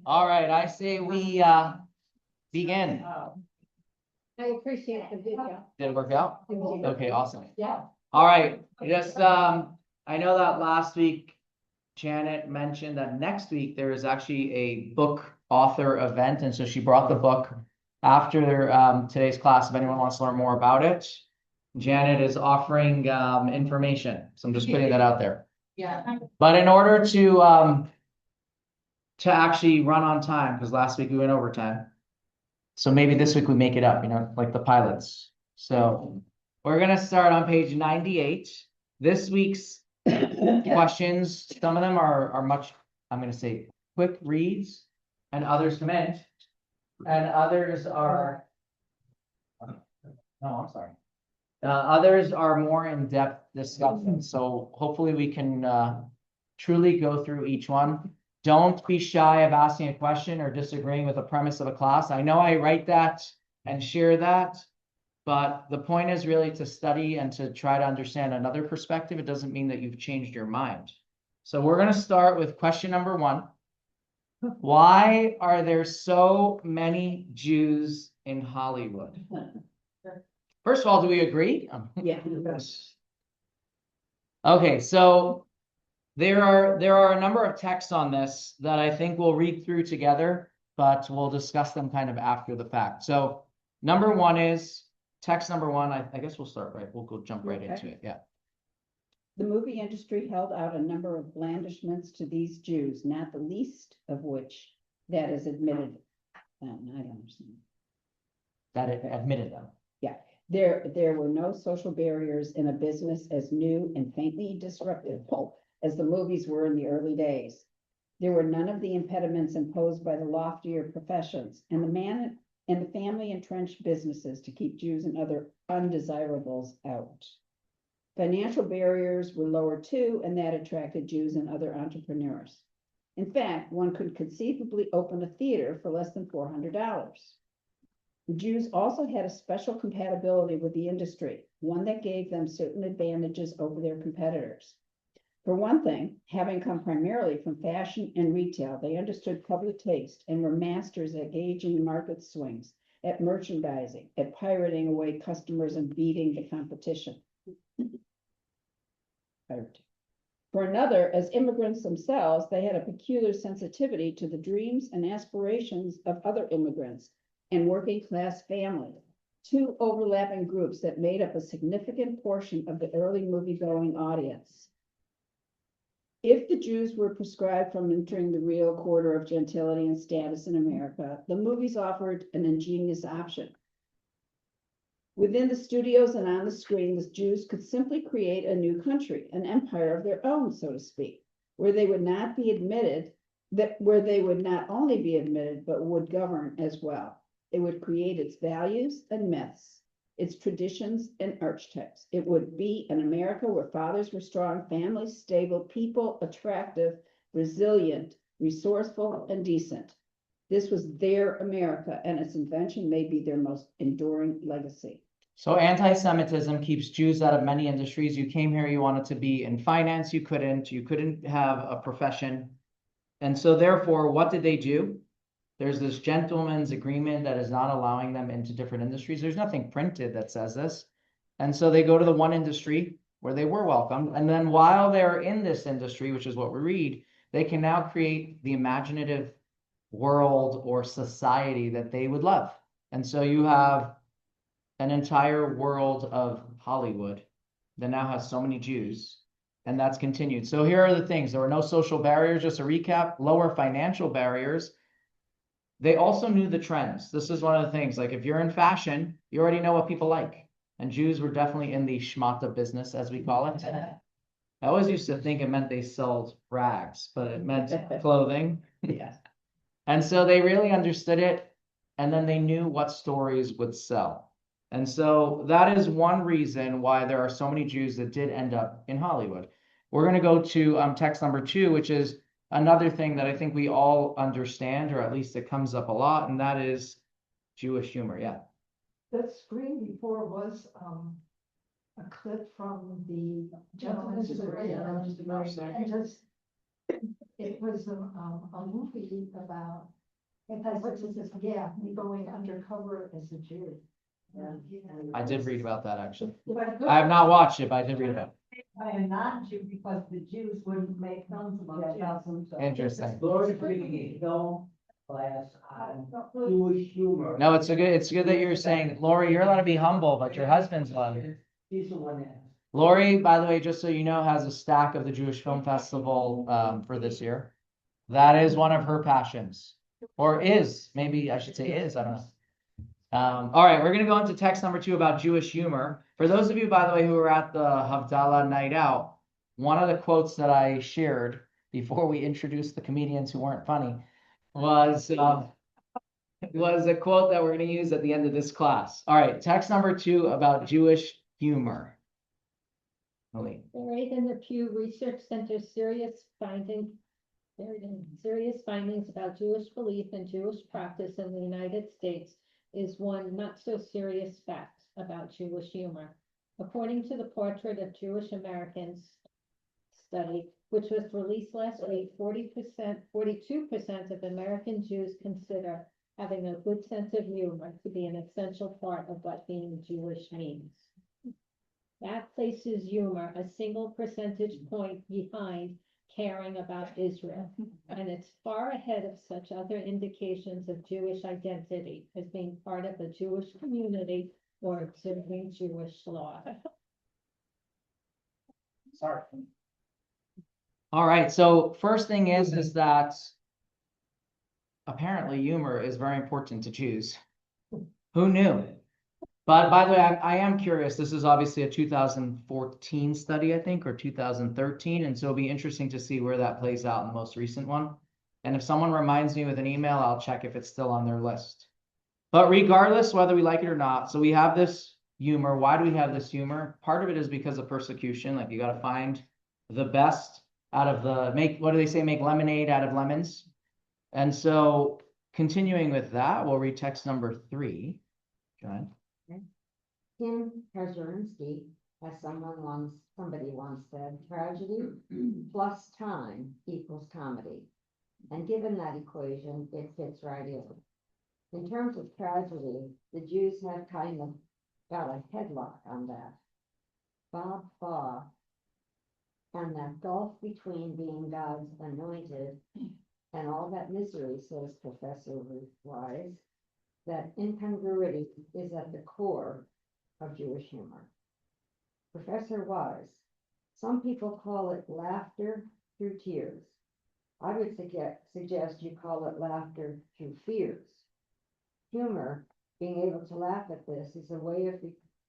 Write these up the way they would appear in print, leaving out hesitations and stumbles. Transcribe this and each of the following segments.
All right, I say we begin. I appreciate the video. Did it work out? Okay, awesome. Yeah. All right, just I know that last week Janet mentioned that next week there is actually a book author event, and so she brought the book after today's class. If anyone wants to learn more about it, Janet is offering information. So I'm just putting that out there. Yeah. But in order to actually run on time, because last week we went overtime. So maybe this week we make it up, like the pilots. So we're gonna start on page 98. This week's questions, some of them are much, I'm gonna say, quick reads, and others come in, and others are, no, I'm sorry. Others are more in-depth discussions. So hopefully we can truly go through each one. Don't be shy of asking a question or disagreeing with the premise of a class. I know I write that and share that, but the point is really to study and to try to understand another perspective. It doesn't mean that you've changed your mind. So we're going to start with question number 1. Why are there so many Jews in Hollywood? First of all, do we agree? Yeah. Yes. Okay, so there are a number of texts on this that I think we'll read through together, but we'll discuss them kind of after the fact. So text number one, I guess we'll start right. We'll go jump right into it. Yeah. The movie industry held out a number of blandishments to these Jews, not the least of which that is admitted. I don't understand. That it admitted them. Yeah. There were no social barriers in a business as new and faintly disruptive as the movies were in the early days. There were none of the impediments imposed by the loftier professions, and the family entrenched businesses to keep Jews and other undesirables out. Financial barriers were lower too, and that attracted Jews and other entrepreneurs. In fact, one could conceivably open a theater for less than $400. The Jews also had a special compatibility with the industry, one that gave them certain advantages over their competitors. For one thing, having come primarily from fashion and retail, they understood public taste and were masters at gauging market swings, at merchandising, at pirating away customers and beating the competition. For another, as immigrants themselves, they had a peculiar sensitivity to the dreams and aspirations of other immigrants and working class families, two overlapping groups that made up a significant portion of the early movie-going audience. If the Jews were prescribed from entering the real quarter of gentility and status in America, the movies offered an ingenious option. Within the studios and on the screen, the Jews could simply create a new country, an empire of their own, so to speak, where they would not only be admitted, but would govern as well. It would create its values and myths, its traditions and archetypes. It would be an America where fathers were strong, families stable, people attractive, resilient, resourceful, and decent. This was their America, and its invention may be their most enduring legacy. So anti-Semitism keeps Jews out of many industries. You came here, you wanted to be in finance, you couldn't have a profession. And so therefore, what did they do? There's this gentleman's agreement that is not allowing them into different industries. There's nothing printed that says this. And so they go to the one industry where they were welcome. And then while they're in this industry, which is what we read, they can now create the imaginative world or society that they would love. And so you have an entire world of Hollywood that now has so many Jews, and that's continued. So here are the things. There were no social barriers, just a recap, lower financial barriers. They also knew the trends. This is one of the things, like if you're in fashion, you already know what people like. And Jews were definitely in the schmata business, as we call it. I always used to think it meant they sold rags, but it meant clothing. Yes. And so they really understood it, and then they knew what stories would sell. And so that is one reason why there are so many Jews that did end up in Hollywood. We're going to go to text number 2, which is another thing that I think we all understand, or at least it comes up a lot, and that is Jewish humor. Yeah. That screen before was a clip from the gentleman's agreement. And just It was a movie about, yeah, me going undercover as a Jew. I did read about that, actually. But I have not watched it, but I did read about I am not Jew because the Jews wouldn't make films about Jews. it. Interesting. Glory to no class on Jewish humor. No, it's good that you're saying, Lori, you're allowed to be humble, but your husband's allowed. He's the one that. Lori, by the way, just so you know, has a stack of the Jewish Film Festival for this year. That is one of her passions. Or is, maybe I should say is, I don't know. All right, we're going to go into text number 2 about Jewish humor. For those of you, by the way, who were at the Havdalah night out, one of the quotes that I shared before we introduced the comedians who weren't funny was a quote that we're going to use at the end of this class. All right, text number 2 about Jewish humor. Buried in the Pew Research Center, serious findings about Jewish belief and Jewish practice in the United States is one not so serious fact about Jewish humor. According to the Portrait of Jewish Americans study, which was released last week, 42% of American Jews consider having a good sense of humor to be an essential part of what being Jewish means. That places humor a single percentage point behind caring about Israel, and it's far ahead of such other indications of Jewish identity as being part of a Jewish community or observing Jewish law. Sorry. All right, so first thing is that apparently humor is very important to Jews. Who knew? But by the way, I am curious. This is obviously a 2014 study, I think, or 2013. And so it'll be interesting to see where that plays out in the most recent one. And if someone reminds me with an email, I'll check if it's still on their list. But regardless, whether we like it or not, so we have this humor. Why do we have this humor? Part of it is because of persecution. Like you got to find the best out of what do they say? Make lemonade out of lemons. And so continuing with that, we'll read text number 3. John. Tim Perzerinsky, as somebody once said, tragedy plus time equals comedy. And given that equation, it fits right in. In terms of tragedy, the Jews have kind of got a headlock on that. Bob Baugh and that gulf between being God's anointed and all that misery, says Professor Wise, that incongruity is at the core of Jewish humor. Professor Wise, some people call it laughter through tears. I would suggest you call it laughter through fears. Humor, being able to laugh at this, is a way of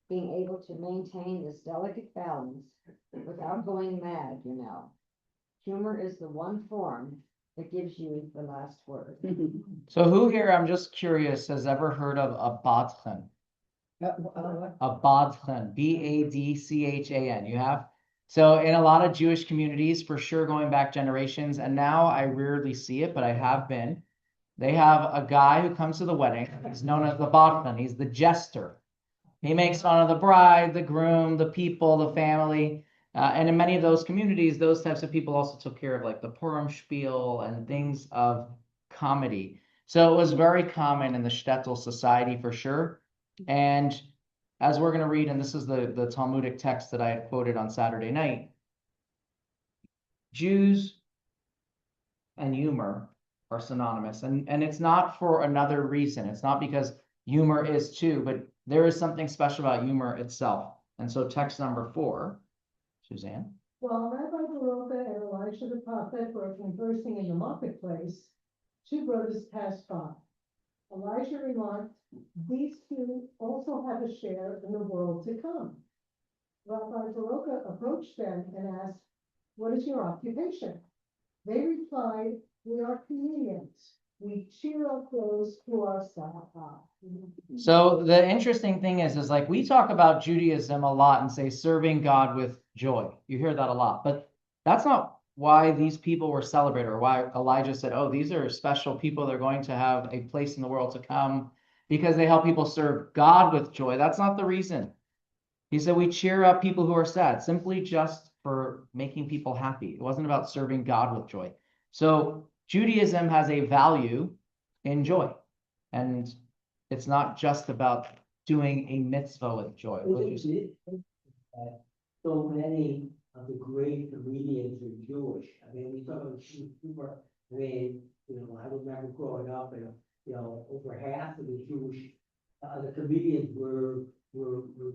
being able to maintain this delicate balance without going mad, you know. Humor is the one form that gives you the last word. So who here, I'm just curious, has ever heard of a badchen? A badchen, B-A-D-C-H-A-N. You have? So in a lot of Jewish communities, for sure, going back generations, and now I rarely see it, but I have been. They have a guy who comes to the wedding. He's known as the badchen. He's the jester. He makes fun of the bride, the groom, the people, the family. And in many of those communities, those types of people also took care of like the Purim spiel and things of comedy. So it was very common in the shtetl society for sure. And as we're going to read, and this is the Talmudic text that I had quoted on Saturday night, Jews and humor are synonymous. And it's not for another reason. It's not because humor is too, but there is something special about humor itself. And so text number 4. Suzanne? While Rabbi Baroka and Elisha the prophet were conversing in the marketplace, 2 brothers passed by. Elijah remarked, "These 2 also have a share in the world to come." Rabbi Baroka approached them and asked, "What is your occupation?" They replied, "We are comedians. We cheer up those who are sad." So the interesting thing is like we talk about Judaism a lot and say serving God with joy. You hear that a lot, but that's not why these people were celebrated or why Elijah said, oh, these are special people. They're going to have a place in the world to come because they help people serve God with joy. That's not the reason. He said, we cheer up people who are sad, simply just for making people happy. It wasn't about serving God with joy. So Judaism has a value in joy. And it's not just about doing a mitzvah with joy. Isn't it that so many of the great comedians are Jewish? I mean, we talk about Jewish humor. I mean, I remember growing up, and over half of the Jewish, the comedians were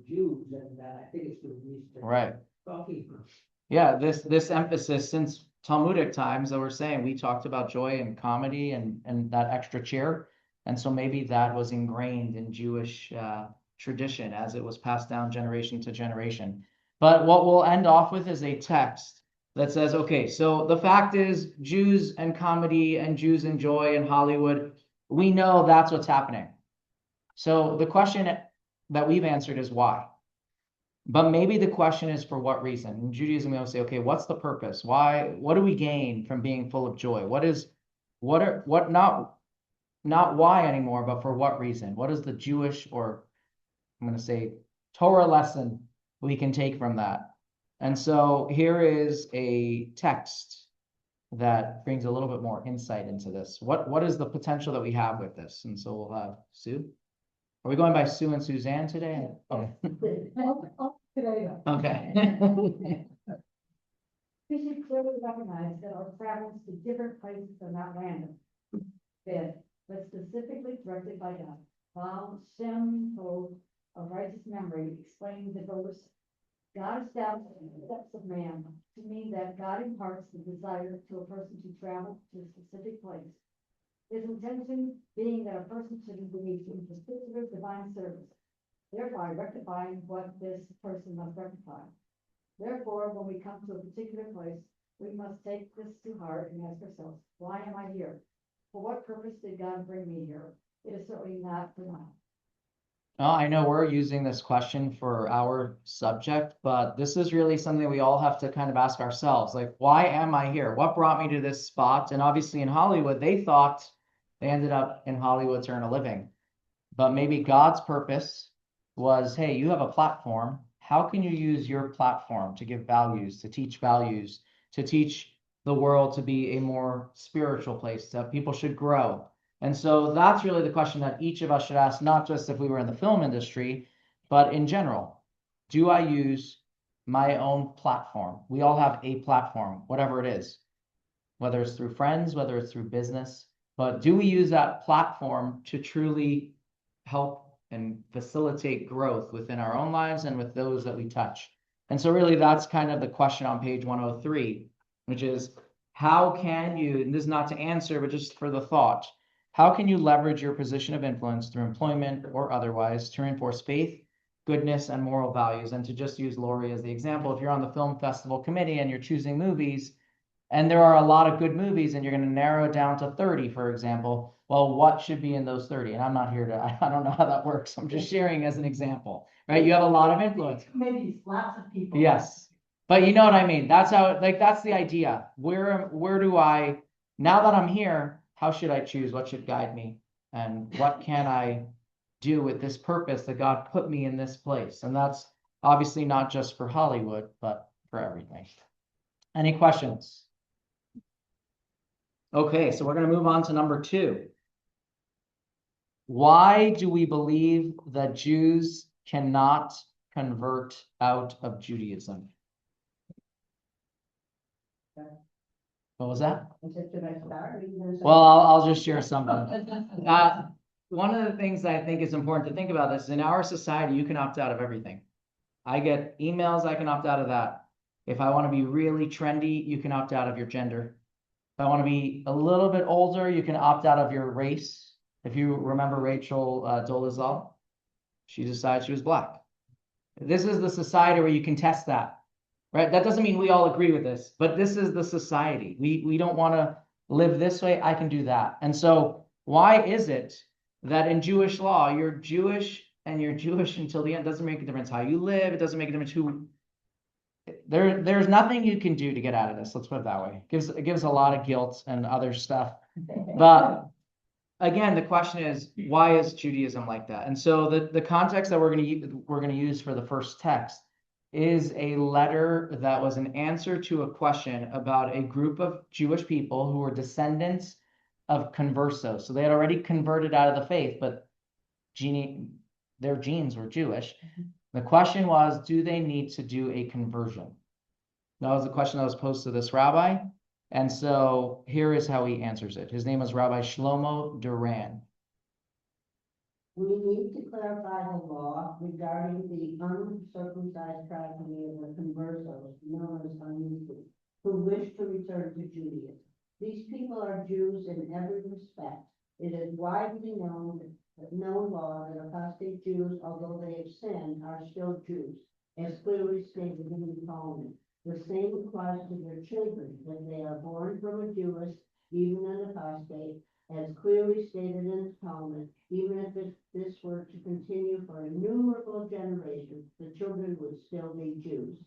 Jews, and I think it's the reason Right. talking about. Yeah, this emphasis since Talmudic times that we're saying we talked about joy and comedy and that extra cheer. And so maybe that was ingrained in Jewish tradition as it was passed down generation to generation. But what we'll end off with is a text that says, okay, so the fact is Jews and comedy and Jews and joy and Hollywood, we know that's what's happening. So the question that we've answered is why? But maybe the question is for what reason? In Judaism, we always say, okay, what's the purpose? Why, what do we gain from being full of joy? Not why anymore, but for what reason? What is the Jewish, or I'm going to say Torah lesson we can take from that? And so here is a text that brings a little bit more insight into this. What is the potential that we have with this? And so we'll have Sue. Are we going by Sue and Suzanne today? Oh. Today, Okay. We should clearly recognize that our travels to different places are not random. But specifically directed by God. While Shem told of righteous memory, explaining the verse, God established the steps of man to mean that God imparts the desire to a person to travel to a specific place. His intention being that a person should engage in particular divine service, thereby rectifying what this person must rectify. Therefore, when we come to a particular place, we must take this to heart and ask ourselves, why am I here? For what purpose did God bring me here? It is certainly not for now. Well, I know we're using this question for our subject, but this is really something we all have to kind of ask ourselves. Like, why am I here? What brought me to this spot? And obviously in Hollywood, they thought they ended up in Hollywood to earn a living. But maybe God's purpose was, hey, you have a platform. How can you use your platform to give values, to teach the world to be a more spiritual place, that people should grow? And so that's really the question that each of us should ask, not just if we were in the film industry, but in general. Do I use my own platform? We all have a platform, whatever it is, whether it's through friends, whether it's through business, but do we use that platform to truly help and facilitate growth within our own lives and with those that we touch? And so really that's kind of the question on page 103, which is, how can you, and this is not to answer, but just for the thought, how can you leverage your position of influence through employment or otherwise to reinforce faith, goodness, and moral values? And to just use Lori as the example, if you're on the film festival committee and you're choosing movies, and there are a lot of good movies, and you're going to narrow it down to 30, for example, well, what should be in those 30? And I'm not here to, I don't know how that works. I'm just sharing as an example, right? You have a lot of influence. Committees, lots of people. Yes. But you know what I mean? That's how, like, that's the idea. Where do I, now that I'm here, how should I choose? What should guide me? And what can I do with this purpose that God put me in this place? And that's obviously not just for Hollywood, but for everything. Any questions? Okay, so we're going to move on to number 2. Why do we believe that Jews cannot convert out of Judaism? What was that? Well, I'll just share something. One of the things that I think is important to think about this is in our society, you can opt out of everything. I get emails, I can opt out of that. If I want to be really trendy, you can opt out of your gender. If I want to be a little bit older, you can opt out of your race. If you remember Rachel Dolezal, she decided she was black. This is the society where you can test that. Right? That doesn't mean we all agree with this, but this is the society. We don't want to live this way. I can do that. And so why is it that in Jewish law, you're Jewish and you're Jewish until the end? It doesn't make a difference how you live. It doesn't make a difference who. There's nothing you can do to get out of this. Let's put it that way. It gives a lot of guilt and other stuff. But again, the question is, why is Judaism like that? And so the context that we're going to use for the first text is a letter that was an answer to a question about a group of Jewish people who were descendants of conversos. So they had already converted out of the faith, but their genes were Jewish. The question was, do they need to do a conversion? That was the question that was posed to this rabbi. And so here is how he answers it. His name is Rabbi Shlomo Duran. We need to clarify the law regarding the uncircumcised progeny of the conversos, known as unusual, who wish to return to Judaism. These people are Jews in every respect. It is widely known that no law that apostate Jews, although they have sinned, are still Jews, as clearly stated in the Talmud. The same applies to their children, that they are born from a Jewess, even an apostate, as clearly stated in the Talmud. Even if this were to continue for innumerable generations, the children would still be Jews.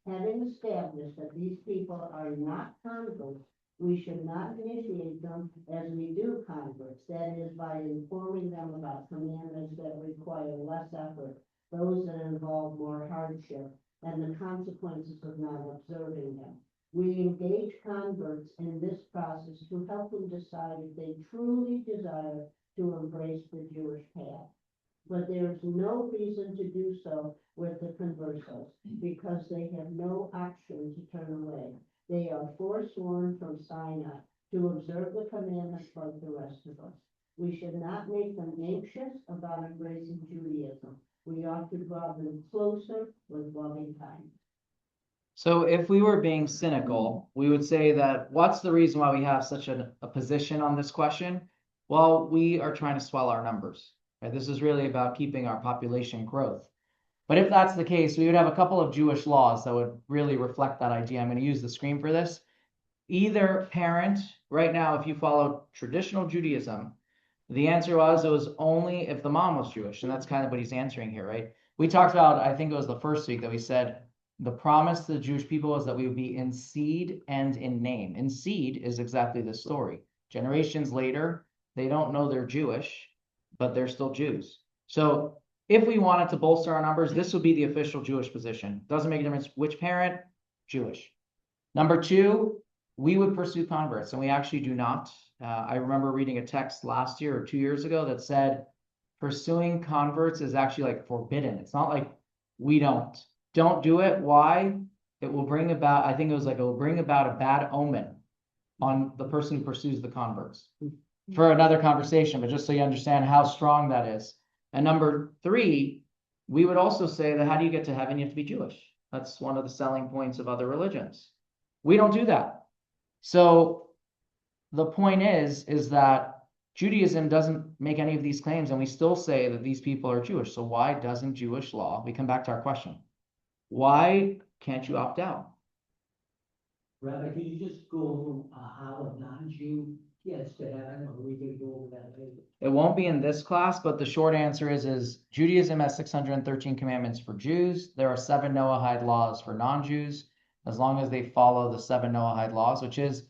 Having established that these people are not converts, we should not initiate them as we do converts, that is, by informing them about commandments that require less effort, those that involve more hardship, and the consequences of not observing them. We engage converts in this process to help them decide if they truly desire to embrace the Jewish path. But there is no reason to do so with the conversos, because they have no option to turn away. They are forsworn from Sinai to observe the commandments like the rest of us. We should not make them anxious about embracing Judaism. We ought to draw them closer with loving kindness. So if we were being cynical, we would say that what's the reason why we have such a position on this question? Well, we are trying to swell our numbers. Right? This is really about keeping our population growth. But if that's the case, we would have a couple of Jewish laws that would really reflect that idea. I'm going to use the screen for this. Either parent, right now, if you follow traditional Judaism, the answer was it was only if the mom was Jewish. And that's kind of what he's answering here, right? We talked about, I think it was the first week that we said, the promise to the Jewish people was that we would be in seed and in name. In seed is exactly this story. Generations later, they don't know they're Jewish, but they're still Jews. So if we wanted to bolster our numbers, this would be the official Jewish position. Doesn't make a difference which parent, Jewish. Number two, we would pursue converts, and we actually do not. I remember reading a text last year or 2 years ago that said pursuing converts is actually like forbidden. It's not like we don't do it. Why? It will bring about, I think it was like, it will bring about a bad omen on the person who pursues the converts. For another conversation, but just so you understand how strong that is. And number three, we would also say that how do you get to heaven? You have to be Jewish. That's one of the selling points of other religions. We don't do that. So the point is that Judaism doesn't make any of these claims, and we still say that these people are Jewish. So why doesn't Jewish law, we come back to our question, why can't you opt out? Rabbi, can you just go over how a non-Jew gets to heaven, or we can go over that later? It won't be in this class, but the short answer is Judaism has 613 commandments for Jews. There are 7 Noahide laws for non-Jews, as long as they follow the 7 Noahide laws, which is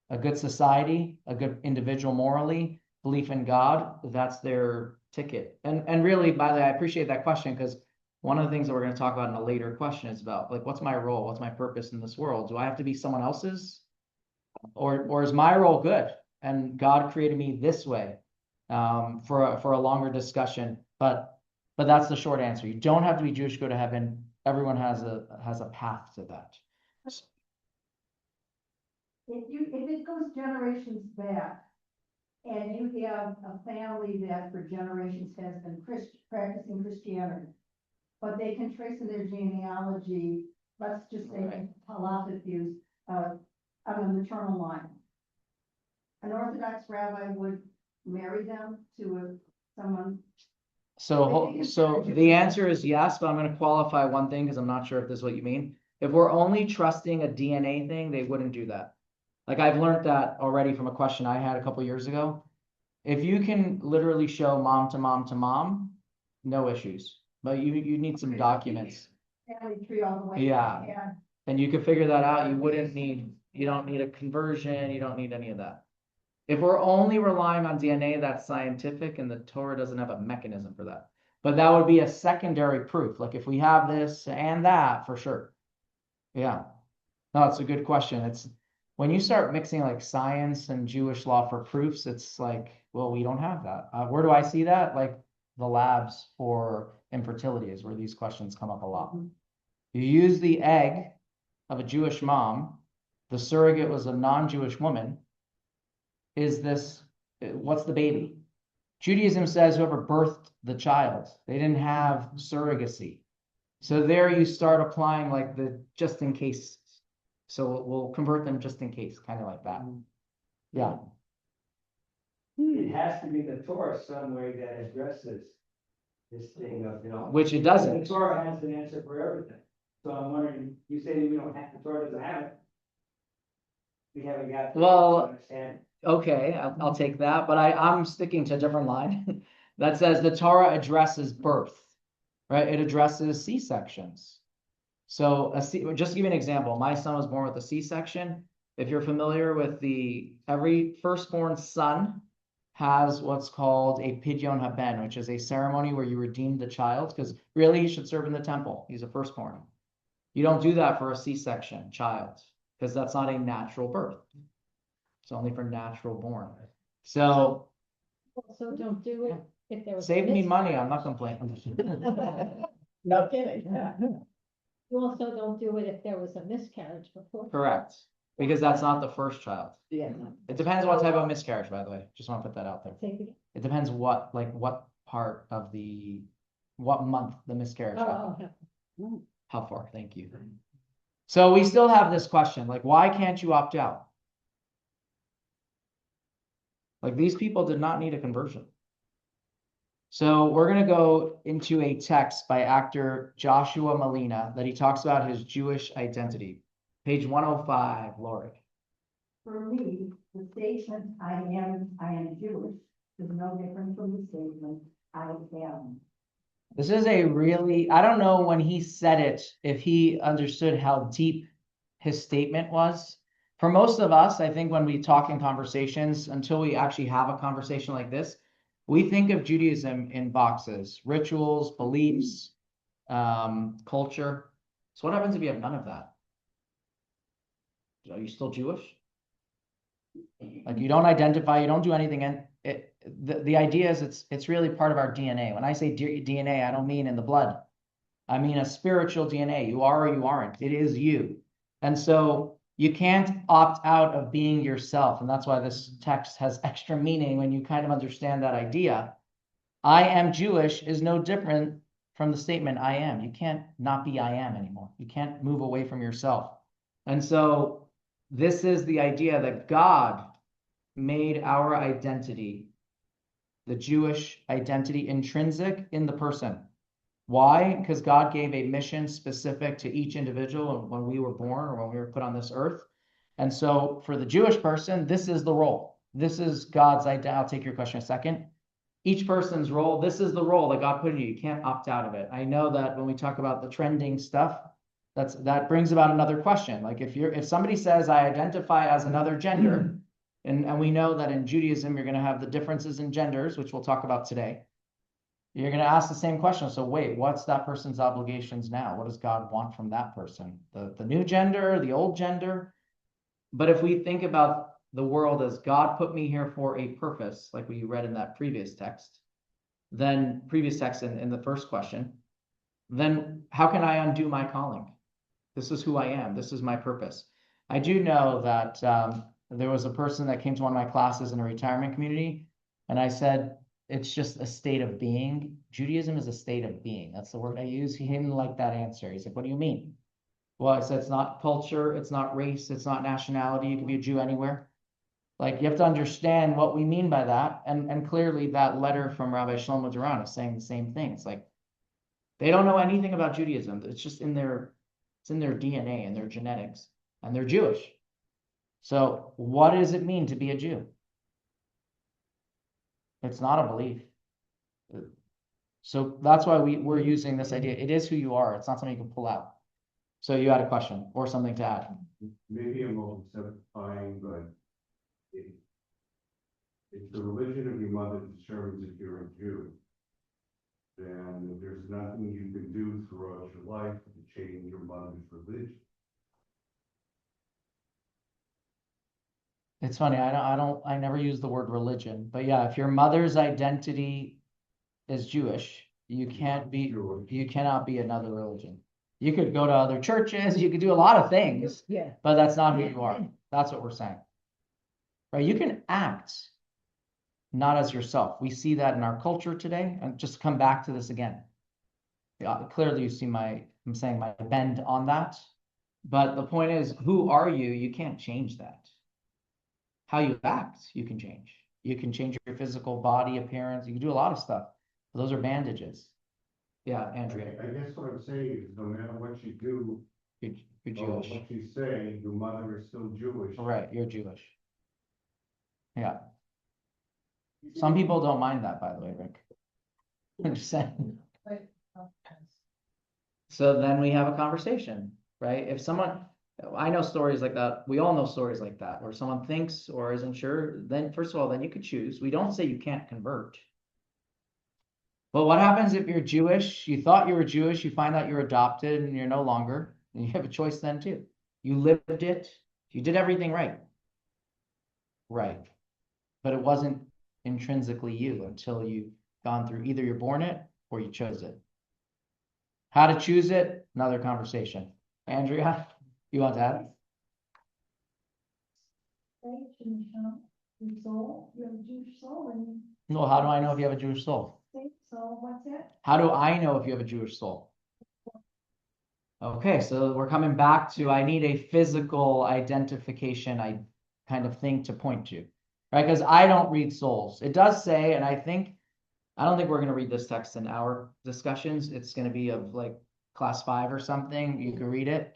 a good society, a good individual morally, belief in God. That's their ticket. And really, by the way, I appreciate that question, because one of the things that we're going to talk about in a later question is about, like, what's my role? What's my purpose in this world? Do I have to be someone else's? Or is my role good? And God created me this way, for a longer discussion. But that's the short answer. You don't have to be Jewish to go to heaven. Everyone has a path to that. If it goes generations back, and you have a family that for generations has been practicing Christianity, but they can trace in their genealogy, let's just say, Right. halakhic views, on a maternal line. An Orthodox rabbi would marry them to someone. So the answer is yes, but I'm going to qualify one thing because I'm not sure if this is what you mean. If we're only trusting a DNA thing, they wouldn't do that. Like, I've learned that already from a question I had a couple years ago. If you can literally show mom to mom to mom, no issues. But you need some documents. Family tree all the way. Yeah. And you can figure that out. You don't need a conversion. You don't need any of that. If we're only relying on DNA, that's scientific, and the Torah doesn't have a mechanism for that. But that would be a secondary proof, like if we have this and that, for sure. Yeah, no, it's a good question. It's, when you start mixing like science and Jewish law for proofs, it's like, well, we don't have that. Where do I see that? Like the labs for infertility is where these questions come up a lot. You use the egg of a Jewish mom, the surrogate was a non-Jewish woman. Is this, what's the baby? Judaism says whoever birthed the child, they didn't have surrogacy. So there you start applying like the just in case. So we'll convert them just in case, kind of like that. Yeah. It has to be the Torah somewhere that addresses this thing of, you know. Which it doesn't. The Torah has an answer for everything. So I'm wondering, you say we don't have, the Torah doesn't have it. We haven't got. Well, to understand. Okay, I'll take that, but I'm sticking to a different line that says the Torah addresses birth, right? It addresses C-sections. So just to give you an example, my son was born with a C-section. If you're familiar with every firstborn son has what's called a pidyon haben, which is a ceremony where you redeem the child, because really he should serve in the temple. He's a firstborn. You don't do that for a C-section child, because that's not a natural birth. It's only for natural born. So Also, don't do it if there was. a save me money, I'm not miscarriage. complaining. No kidding. You also don't do it if there was a miscarriage before. Correct, because that's not the first child. Yeah. It depends what type of miscarriage, by the way. Just want to put that out there. Say it again. It depends what part of what month the miscarriage happened. Oh, How far? Thank you. So we still have this question, like, why can't you opt out? Like, these people did not need a conversion. So we're going to go into a text by actor Joshua Malina that he talks about his Jewish identity. Page 105, Lori. For me, the statement, I am Jewish, is no different from the statement, I am. This is a really, I don't know when he said it, if he understood how deep his statement was. For most of us, I think when we talk in conversations, until we actually have a conversation like this, we think of Judaism in boxes, rituals, beliefs, culture. So what happens if you have none of that? Are you still Jewish? Like you don't identify, you don't do anything, and the idea is it's really part of our DNA. When I say DNA, I don't mean in the blood. I mean a spiritual DNA. You are or you aren't. It is you. And so you can't opt out of being yourself. And that's why this text has extra meaning when you kind of understand that idea. I am Jewish is no different from the statement I am. You can't not be I am anymore. You can't move away from yourself. And so this is the idea that God made our identity, the Jewish identity, intrinsic in the person. Why? Because God gave a mission specific to each individual when we were born or when we were put on this earth. And so for the Jewish person, this is the role. This is God's identity. I'll take your question in a second. Each person's role, this is the role that God put in you. You can't opt out of it. I know that when we talk about the trending stuff, that brings about another question. Like if somebody says, I identify as another gender, and we know that in Judaism, you're going to have the differences in genders, which we'll talk about today. You're going to ask the same question. So wait, what's that person's obligations now? What does God want from that person? The new gender, the old gender? But if we think about the world as God put me here for a purpose, like we read in that previous text, then in the first question, then how can I undo my calling? This is who I am. This is my purpose. I do know that there was a person that came to one of my classes in a retirement community, and I said, it's just a state of being. Judaism is a state of being. That's the word I use. He didn't like that answer. He's like, what do you mean? Well, I said, it's not culture, it's not race, it's not nationality. You can be a Jew anywhere. Like, you have to understand what we mean by that. And clearly that letter from Rabbi Shlomo Duran is saying the same thing. It's like, they don't know anything about Judaism. It's just in their DNA and their genetics, and they're Jewish. So what does it mean to be a Jew? It's not a belief. So that's why we're using this idea. It is who you are. It's not something you can pull out. So you had a question or something to add? Maybe I'm oversimplifying, but if the religion of your mother determines if you're a Jew, then there's nothing you can do throughout your life to change your mother's religion. It's funny, I never use the word religion, but yeah, if your mother's identity is Jewish, you cannot be another religion. You could go to other churches, you could do a lot of things, Yeah. but that's not who you are. That's what we're saying. Right? You can act not as yourself. We see that in our culture today, and just come back to this again. Yeah, clearly you see I'm saying my bend on that. But the point is, who are you? You can't change that. How you act, you can change. You can change your physical body appearance. You can do a lot of stuff. Those are bandages. Yeah, Andrea, I guess what I'm saying is, no matter what you do, you're or Jewish. what you say, your mother is still Jewish. Right, you're Jewish. Yeah. Some people don't mind that, by the way, Rick. I'm just saying. So then we have a conversation, right? If someone, I know stories like that. We all know stories like that, where someone thinks or isn't sure. Then, first of all, then you could choose. We don't say you can't convert. But what happens if you're Jewish? You thought you were Jewish, you find out you're adopted and you're no longer. And you have a choice then too. You lived it. You did everything right. Right. But it wasn't intrinsically you until you've gone through either you're born it or you chose it. How to choose it, another conversation. Andrea, you want to add? Your soul, you have a Jewish soul, and No, how do I know if you have a Jewish soul? so what's that? How do I know if you have a Jewish soul? Okay, so we're coming back to I need a physical identification, I kind of thing to point to, right? Because I don't read souls. It does say, and I don't think we're going to read this text in our discussions. It's going to be of like class 5 or something. You can read it.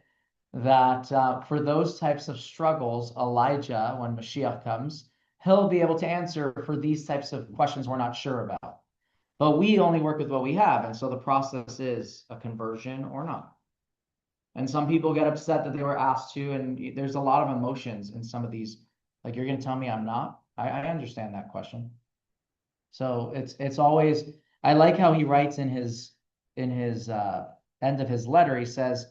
That for those types of struggles, Elijah, when Mashiach comes, he'll be able to answer for these types of questions we're not sure about. But we only work with what we have. And so the process is a conversion or not. And some people get upset that they were asked to, and there's a lot of emotions in some of these. Like, you're going to tell me I'm not? I understand that question. So it's always, I like how he writes in his end of his letter, he says,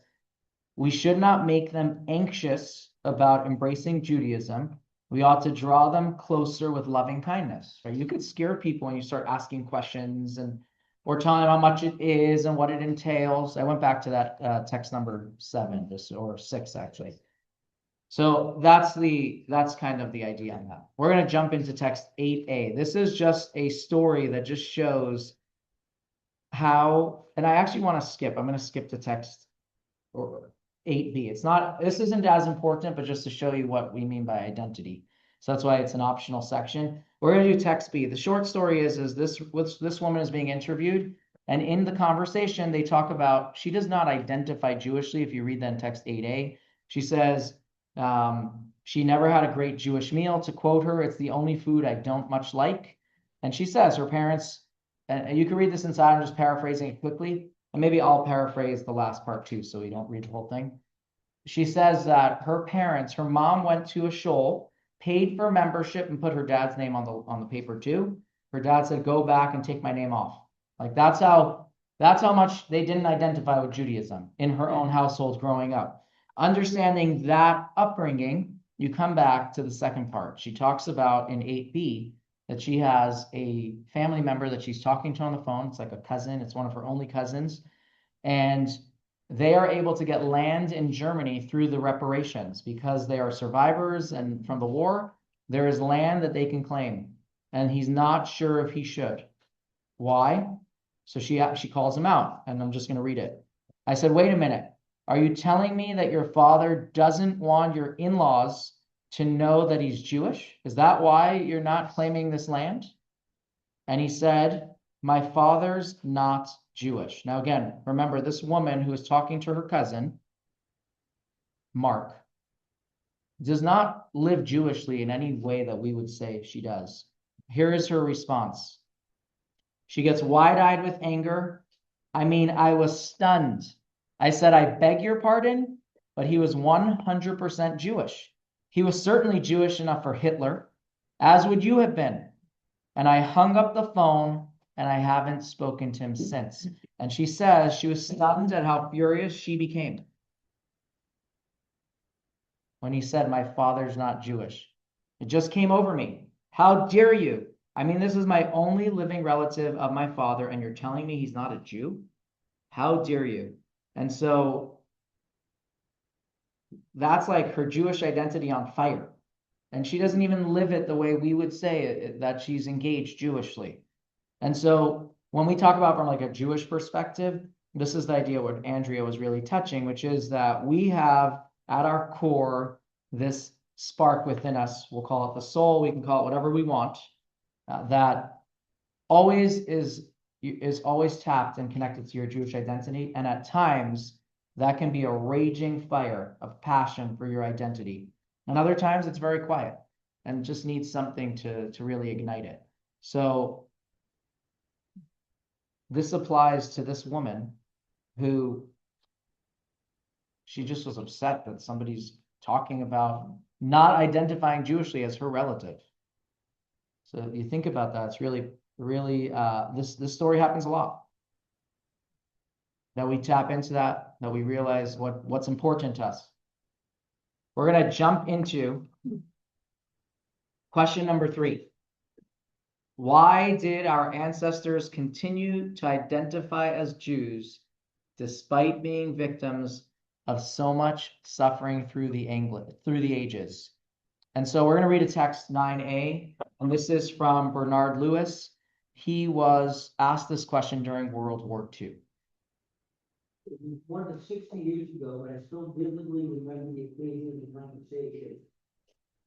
we should not make them anxious about embracing Judaism. We ought to draw them closer with loving kindness. Right? You could scare people when you start asking questions or telling them how much it is and what it entails. I went back to that text number 7, or 6 actually. So that's kind of the idea on that. We're going to jump into text 8a. This is just a story that just shows how, and I actually want to skip. I'm going to skip to text or 8b. This isn't as important, but just to show you what we mean by identity. So that's why it's an optional section. We're going to do text B. The short story is this woman is being interviewed, and in the conversation, they talk about, she does not identify Jewishly. If you read that in text 8a, she says, she never had a great Jewish meal. To quote her, it's the only food I don't much like. And she says her parents, and you can read this inside, I'm just paraphrasing it quickly, and maybe I'll paraphrase the last part too, so we don't read the whole thing. She says that her mom went to a shul, paid for membership, and put her dad's name on the paper too. Her dad said, go back and take my name off. Like that's how much they didn't identify with Judaism in her own household growing up. Understanding that upbringing, you come back to the second part. She talks about in 8b that she has a family member that she's talking to on the phone. It's like a cousin. It's one of her only cousins. And they are able to get land in Germany through the reparations because they are survivors and from the war. There is land that they can claim. And he's not sure if he should. Why? So she calls him out, and I'm just going to read it. I said, wait a minute. Are you telling me that your father doesn't want your in-laws to know that he's Jewish? Is that why you're not claiming this land? And he said, my father's not Jewish. Now, again, remember this woman who is talking to her cousin, Mark, does not live Jewishly in any way that we would say she does. Here is her response. She gets wide-eyed with anger. I mean, I was stunned. I said, I beg your pardon, but he was 100% Jewish. He was certainly Jewish enough for Hitler, as would you have been. And I hung up the phone and I haven't spoken to him since. And she says she was stunned at how furious she became when he said, my father's not Jewish. It just came over me. How dare you? I mean, this is my only living relative of my father, and you're telling me he's not a Jew? How dare you? And so that's like her Jewish identity on fire. And she doesn't even live it the way we would say it, that she's engaged Jewishly. And so when we talk about from like a Jewish perspective, this is the idea what Andrea was really touching, which is that we have at our core this spark within us. We'll call it the soul. We can call it whatever we want. That always is always tapped and connected to your Jewish identity. And at times that can be a raging fire of passion for your identity. And other times it's very quiet and just needs something to really ignite it. So this applies to this woman who she just was upset that somebody's talking about not identifying Jewishly as her relative. So if you think about that, it's really this story happens a lot. That we tap into that we realize what's important to us. We're going to jump into question number 3. Why did our ancestors continue to identify as Jews despite being victims of so much suffering through the ages? And so we're going to read a text 9a, and this is from Bernard Lewis. He was asked this question during World War II. It was more than 60 years ago, but I still vividly remember the occasion of the conversation.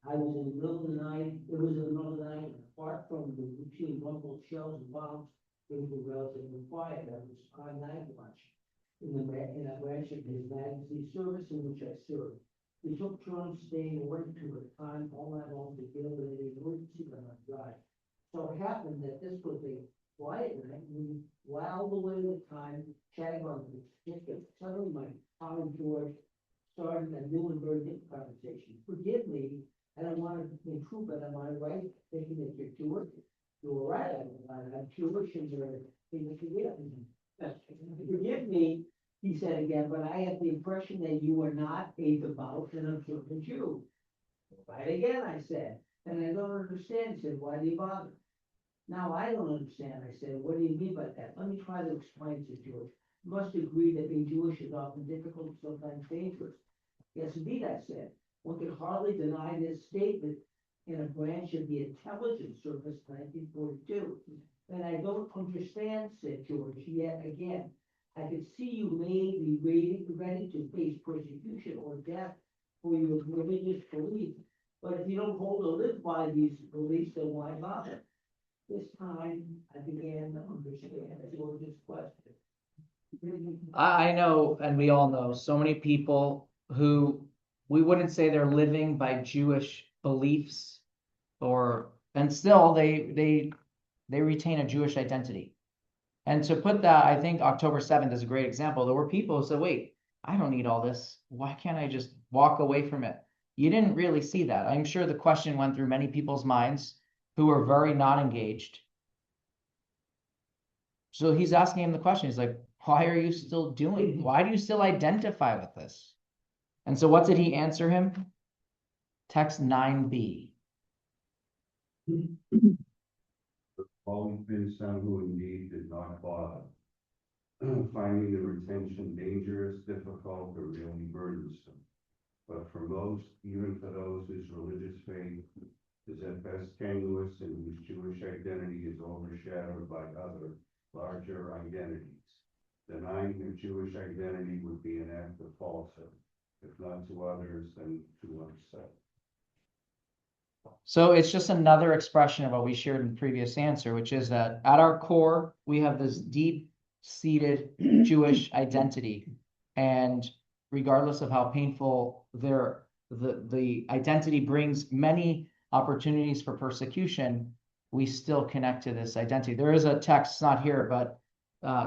I was in the middle of the night, it was in the middle of the night, and apart from the routine rumble of shells and bombs, things were relatively quiet. I was on night watch in a branch of His Majesty's service in which I served. We took turns staying awake to a time all night long to deal with any emergency on our drive. So it happened that this was a quiet night, and we whiled away the time chatting on the ticket. Suddenly my Tom and George started a new and very different conversation. Forgive me, I don't want to intrude, but am I right thinking that you're Jewish? You're right, I'm Jewish, and you're forgive me, he said again, but I have the impression that you are not a devout and observant Jew. Right again, I said, and I don't understand. He said, why do you bother? Now I don't understand. I said, what do you mean by that? Let me try to explain to George. You must agree that being Jewish is often difficult, sometimes dangerous. Yes, indeed, I said. One could hardly deny this statement in a branch of the intelligence service, 1942. And I don't understand, said George, yet again. I could see you may be ready to face persecution or death for your religious beliefs. But if you don't hold or live by these beliefs, then why bother? This time I began to understand George's question. I know, and we all know, so many people who we wouldn't say they're living by Jewish beliefs, and still they retain a Jewish identity. And to put that, I think October 7th is a great example. There were people who said, wait, I don't need all this. Why can't I just walk away from it? You didn't really see that. I'm sure the question went through many people's minds who were very not engaged. So he's asking him the question. He's like, why are you still doing? Why do you still identify with this? And so what did he answer him? Text 9b. Always been some who indeed did not bother, finding the retention dangerous, difficult, or really burdensome. But for most, even for those whose religious faith is at best tenuous and whose Jewish identity is overshadowed by other, larger identities, denying their Jewish identity would be an act of falsehood, if not to others, then to oneself. So it's just another expression of what we shared in the previous answer, which is that at our core, we have this deep-seated Jewish identity. And regardless of how painful the identity brings many opportunities for persecution, we still connect to this identity. There is a text, not here, but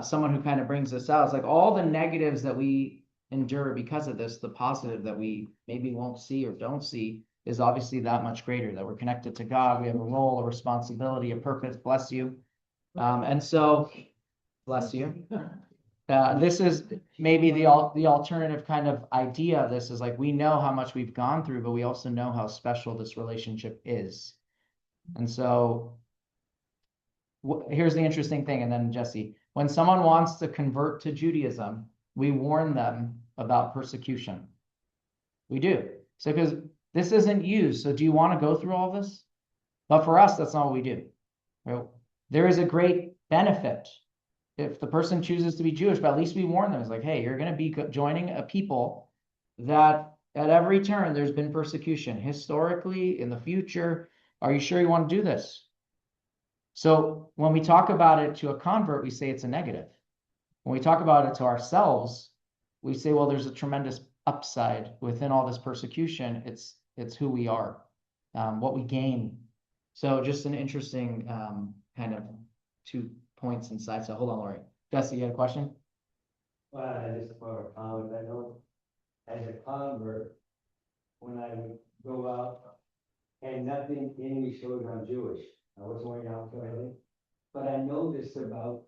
someone who kind of brings this out. It's like all the negatives that we endure because of this, the positive that we maybe won't see or don't see, is obviously that much greater, that we're connected to God. We have a role, a responsibility, a purpose, bless you. And so, bless you. This is maybe the alternative kind of idea of this is like, we know how much we've gone through, but we also know how special this relationship is. And so here's the interesting thing, and then Jesse, when someone wants to convert to Judaism, we warn them about persecution. We do. So because this isn't used, so do you want to go through all this? But for us, that's not what we do. Right? There is a great benefit if the person chooses to be Jewish, but at least we warn them. It's like, hey, you're going to be joining a people that at every turn there's been persecution historically, in the future. Are you sure you want to do this? So when we talk about it to a convert, we say it's a negative. When we talk about it to ourselves, we say, well, there's a tremendous upside within all this persecution. It's who we are, what we gain. So just an interesting kind of 2 points inside. So hold on, Lori. Jesse, you had a question? Well, I just for a comment, I know as a convert, when I would go out and nothing in me showed I'm Jewish, I was wearing out for everything. But I noticed about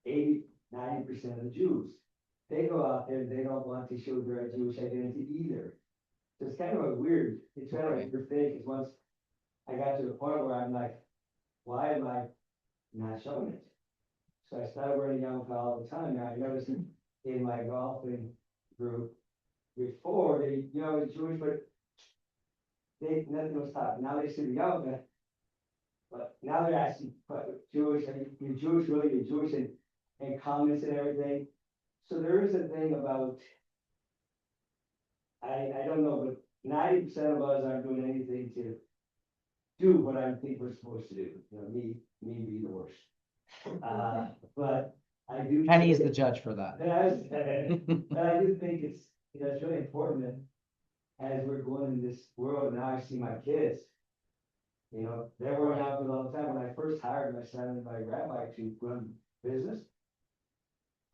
80-90% of the Jews, they go out there and they don't want to show their Jewish identity either. So it's kind of a weird, it's kind of a weird thing, because once I got to the point where I'm like, why am I not showing it? So I started wearing a yarmulke all the time. Now I noticed in my golfing group before they, it's Jewish, but nothing was taught. Now they see the yarmulke, but now they're asking, but Jewish, you're Jewish, really, you're Jewish, and comments and everything. So there is a thing about, I don't know, but 90% of us aren't doing anything to do what I think we're supposed to do. Me be the worst. But I do. Penny's the judge for that. But I do think it's really important that as we're going in this world, now I see my kids, they're wearing outfits all the time. When I first hired my son and my rabbi to run business,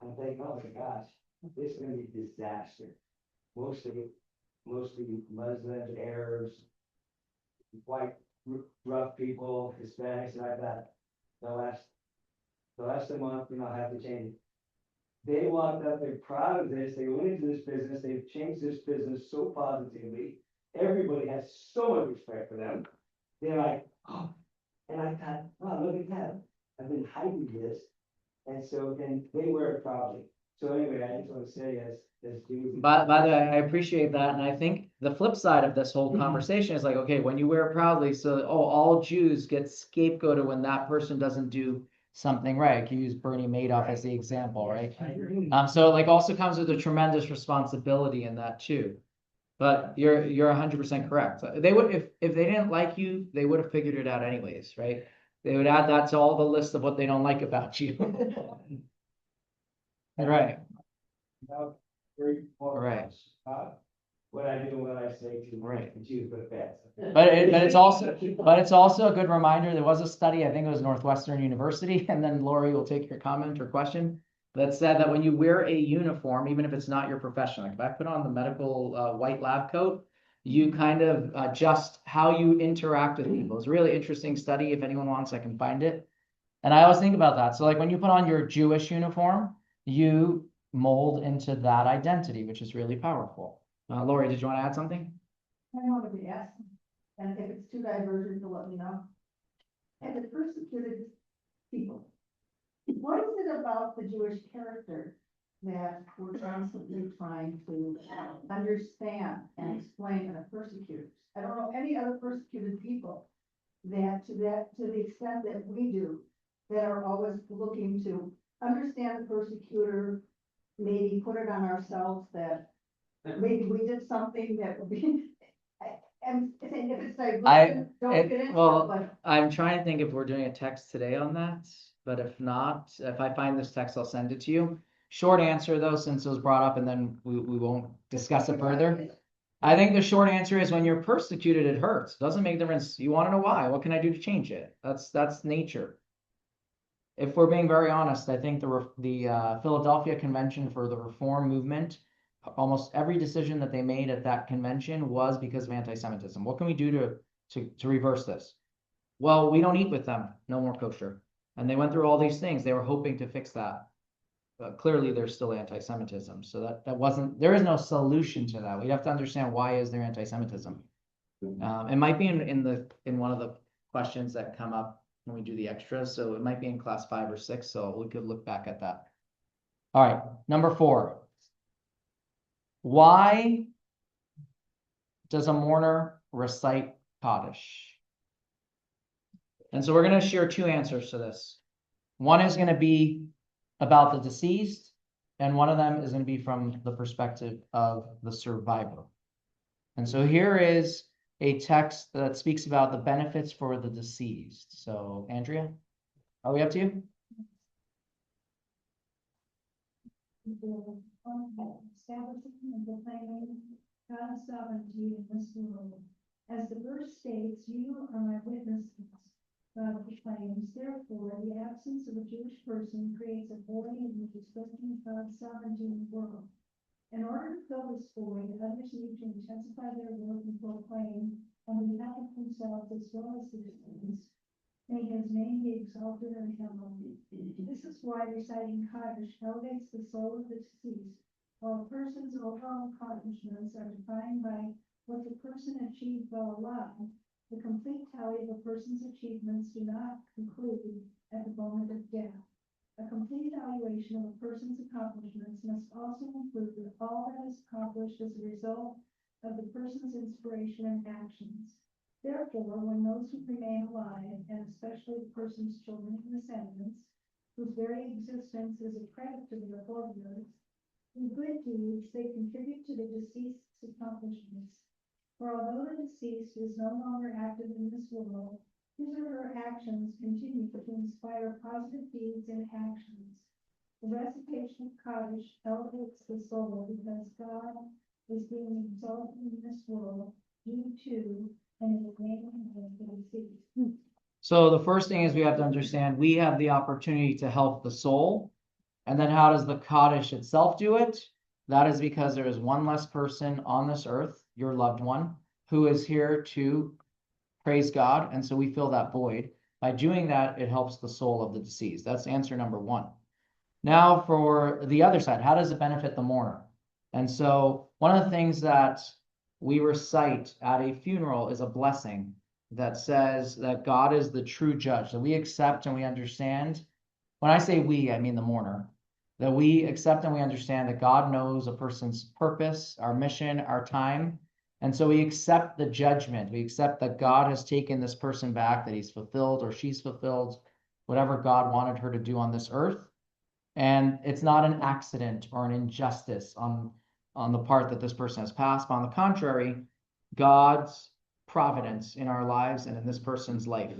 I'm thinking, oh my gosh, this is going to be a disaster. Mostly Muslims, Arabs, white, rough people, Hispanics, and like that. The last of the month, I have to change it. They walked up, they're proud of this, they went into this business, they've changed this business so positively. Everybody has so much respect for them. They're like, oh, and I thought, wow, look at that. I've been hiding this. And so then they wear it proudly. So anyway, I just want to say as Jews. By the way, I appreciate that. And I think the flip side of this whole conversation is like, okay, when you wear it proudly, so, all Jews get scapegoated when that person doesn't do something right. I can use Bernie Madoff as the example, right? So like also comes with a tremendous responsibility in that too. But you're 100% correct. They would, if they didn't like you, they would have figured it out anyways, right? They would add that to all the list of what they don't like about you. Right. Right. What I do, what I say to Right. Jews, but bad. But it's also a good reminder. There was a study, I think it was Northwestern University, and then Lori will take your comment or question, that said that when you wear a uniform, even if it's not your profession, like if I put on the medical white lab coat, you kind of adjust how you interact with people. It's a really interesting study. If anyone wants, I can find it. And I always think about that. So like when you put on your Jewish uniform, you mold into that identity, which is really powerful. Lori, did you want to add something? I wanted to ask, and if it's too divergent, to let me know. And the persecuted people, what is it about the Jewish character that we're constantly trying to understand and explain in the persecutors? I don't know any other persecuted people that to the extent that we do, that are always looking to understand the persecutor, maybe put it on ourselves that maybe we did something that would be, and saying if it's divergent, don't get into it, but. I'm trying to think if we're doing a text today on that, but if not, if I find this text, I'll send it to you. Short answer though, since it was brought up, and then we won't discuss it further. I think the short answer is when you're persecuted, it hurts. Doesn't make a difference. You want to know why? What can I do to change it? That's nature. If we're being very honest, I think the Philadelphia Convention for the Reform Movement, almost every decision that they made at that convention was because of anti-Semitism. What can we do to reverse this? Well, we don't eat with them. No more kosher. And they went through all these things. They were hoping to fix that. But clearly there's still anti-Semitism. So that wasn't, there is no solution to that. We have to understand why is there anti-Semitism. It might be in one of the questions that come up when we do the extras. So it might be in class 5 or 6. So we could look back at that. All right, number 4. Why does a mourner recite Kaddish? And so we're going to share 2 answers to this. One is going to be about the deceased, and one of them is going to be from the perspective of the survivor. And so here is a text that speaks about the benefits for the deceased. So, Andrea, are we up to you? Establishing and proclaiming God's sovereignty in this world. As the verse states, you are my witnesses, God proclaims. Therefore, the absence of a Jewish person creates a void in which is questioning God's sovereignty in the world. In order to fill this void, others need to intensify their work and proclaim on behalf of themselves as well as the saints. May his name be exalted and hallowed. This is why reciting Kaddish elevates the soul of the deceased, while a person's overall accomplishments are defined by what the person achieved while alive. The complete tally of a person's achievements do not conclude at the moment of death. A complete evaluation of a person's accomplishments must also include all that is accomplished as a result of the person's inspiration and actions. Therefore, when those who remain alive, and especially the person's children and descendants, whose very existence is a credit to their forebears, in good deeds they contribute to the deceased's accomplishments. For although the deceased is no longer active in this world, his or her actions continue to inspire positive deeds and actions. The recitation of Kaddish elevates the soul because God is being exalted in this world due to and in the name of the deceased. So the first thing is we have to understand we have the opportunity to help the soul. And then how does the Kaddish itself do it? That is because there is one less person on this earth, your loved one, who is here to praise God. And so we fill that void. By doing that, it helps the soul of the deceased. That's answer number 1. Now for the other side, how does it benefit the mourner? And so one of the things that we recite at a funeral is a blessing that says that God is the true judge, that we accept and we understand. When I say we, I mean the mourner, that we accept and we understand that God knows a person's purpose, our mission, our time. And so we accept the judgment. We accept that God has taken this person back, that he's fulfilled or she's fulfilled whatever God wanted her to do on this earth. And it's not an accident or an injustice on the part that this person has passed, but on the contrary, God's providence in our lives and in this person's life.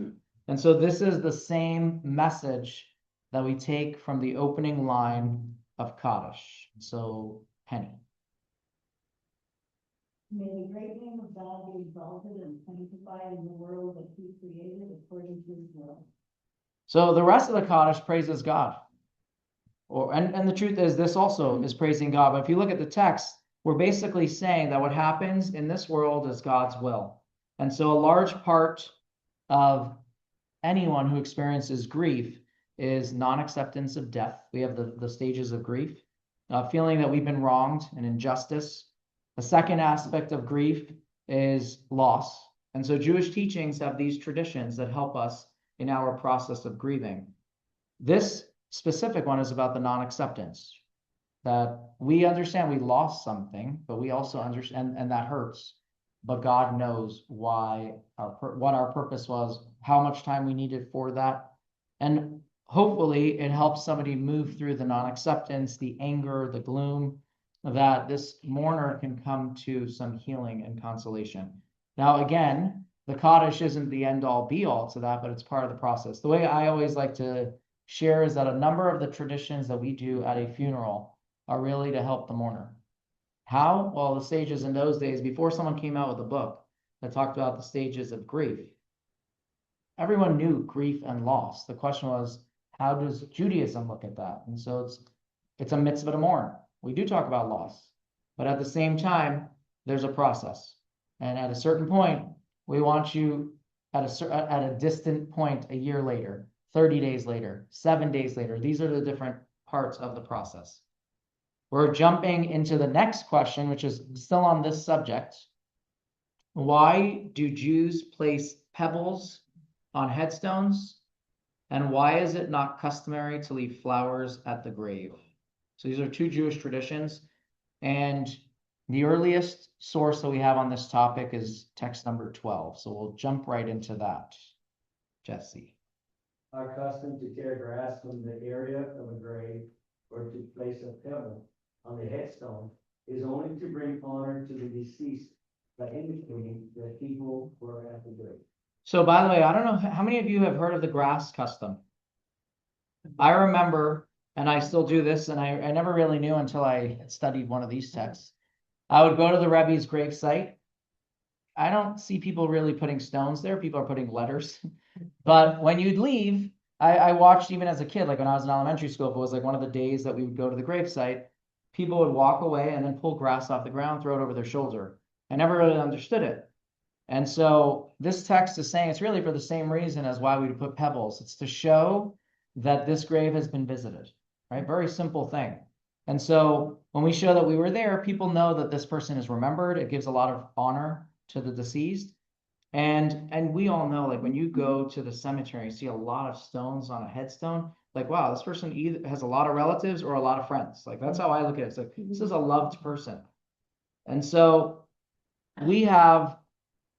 And so this is the same message that we take from the opening line of Kaddish. So, Penny. May the great name of God be exalted and sanctified in the world that he created according to his will. So the rest of the Kaddish praises God. And the truth is, this also is praising God. But if you look at the text, we're basically saying that what happens in this world is God's will. And so a large part of anyone who experiences grief is non-acceptance of death. We have the stages of grief, feeling that we've been wronged and injustice. The second aspect of grief is loss. And so Jewish teachings have these traditions that help us in our process of grieving. This specific one is about the non-acceptance, that we understand we lost something, but we also understand, and that hurts, but God knows why what our purpose was, how much time we needed for that. And hopefully it helps somebody move through the non-acceptance, the anger, the gloom, that this mourner can come to some healing and consolation. Now, again, the Kaddish isn't the end all be all to that, but it's part of the process. The way I always like to share is that a number of the traditions that we do at a funeral are really to help the mourner. How? Well, the stages in those days, before someone came out with a book that talked about the stages of grief, everyone knew grief and loss. The question was, how does Judaism look at that? And so it's a mitzvah to mourn. We do talk about loss, but at the same time, there's a process. And at a certain point, we want you at a distant point a year later, 30 days later, 7 days later. These are the different parts of the process. We're jumping into the next question, which is still on this subject. Why do Jews place pebbles on headstones? And why is it not customary to leave flowers at the grave? So these are two Jewish traditions. And the earliest source that we have on this topic is text number 12. So we'll jump right into that. Jesse. Our custom to tear grass from the area of a grave or to place a pebble on the headstone is only to bring honor to the deceased by indicating that people were at the grave. So by the way, I don't know how many of you have heard of the grass custom. I remember, and I still do this, and I never really knew until I studied one of these texts. I would go to the Rebbe's gravesite. I don't see people really putting stones there. People are putting letters. But when you'd leave, I watched even as a kid, like when I was in elementary school, if it was like one of the days that we would go to the gravesite, people would walk away and then pull grass off the ground, throw it over their shoulder. I never really understood it. And so this text is saying it's really for the same reason as why we would put pebbles. It's to show that this grave has been visited, right? Very simple thing. And so when we show that we were there, people know that this person is remembered. It gives a lot of honor to the deceased. And we all know, like when you go to the cemetery, you see a lot of stones on a headstone. Like, wow, this person either has a lot of relatives or a lot of friends. Like that's how I look at it. It's like, this is a loved person. And so we have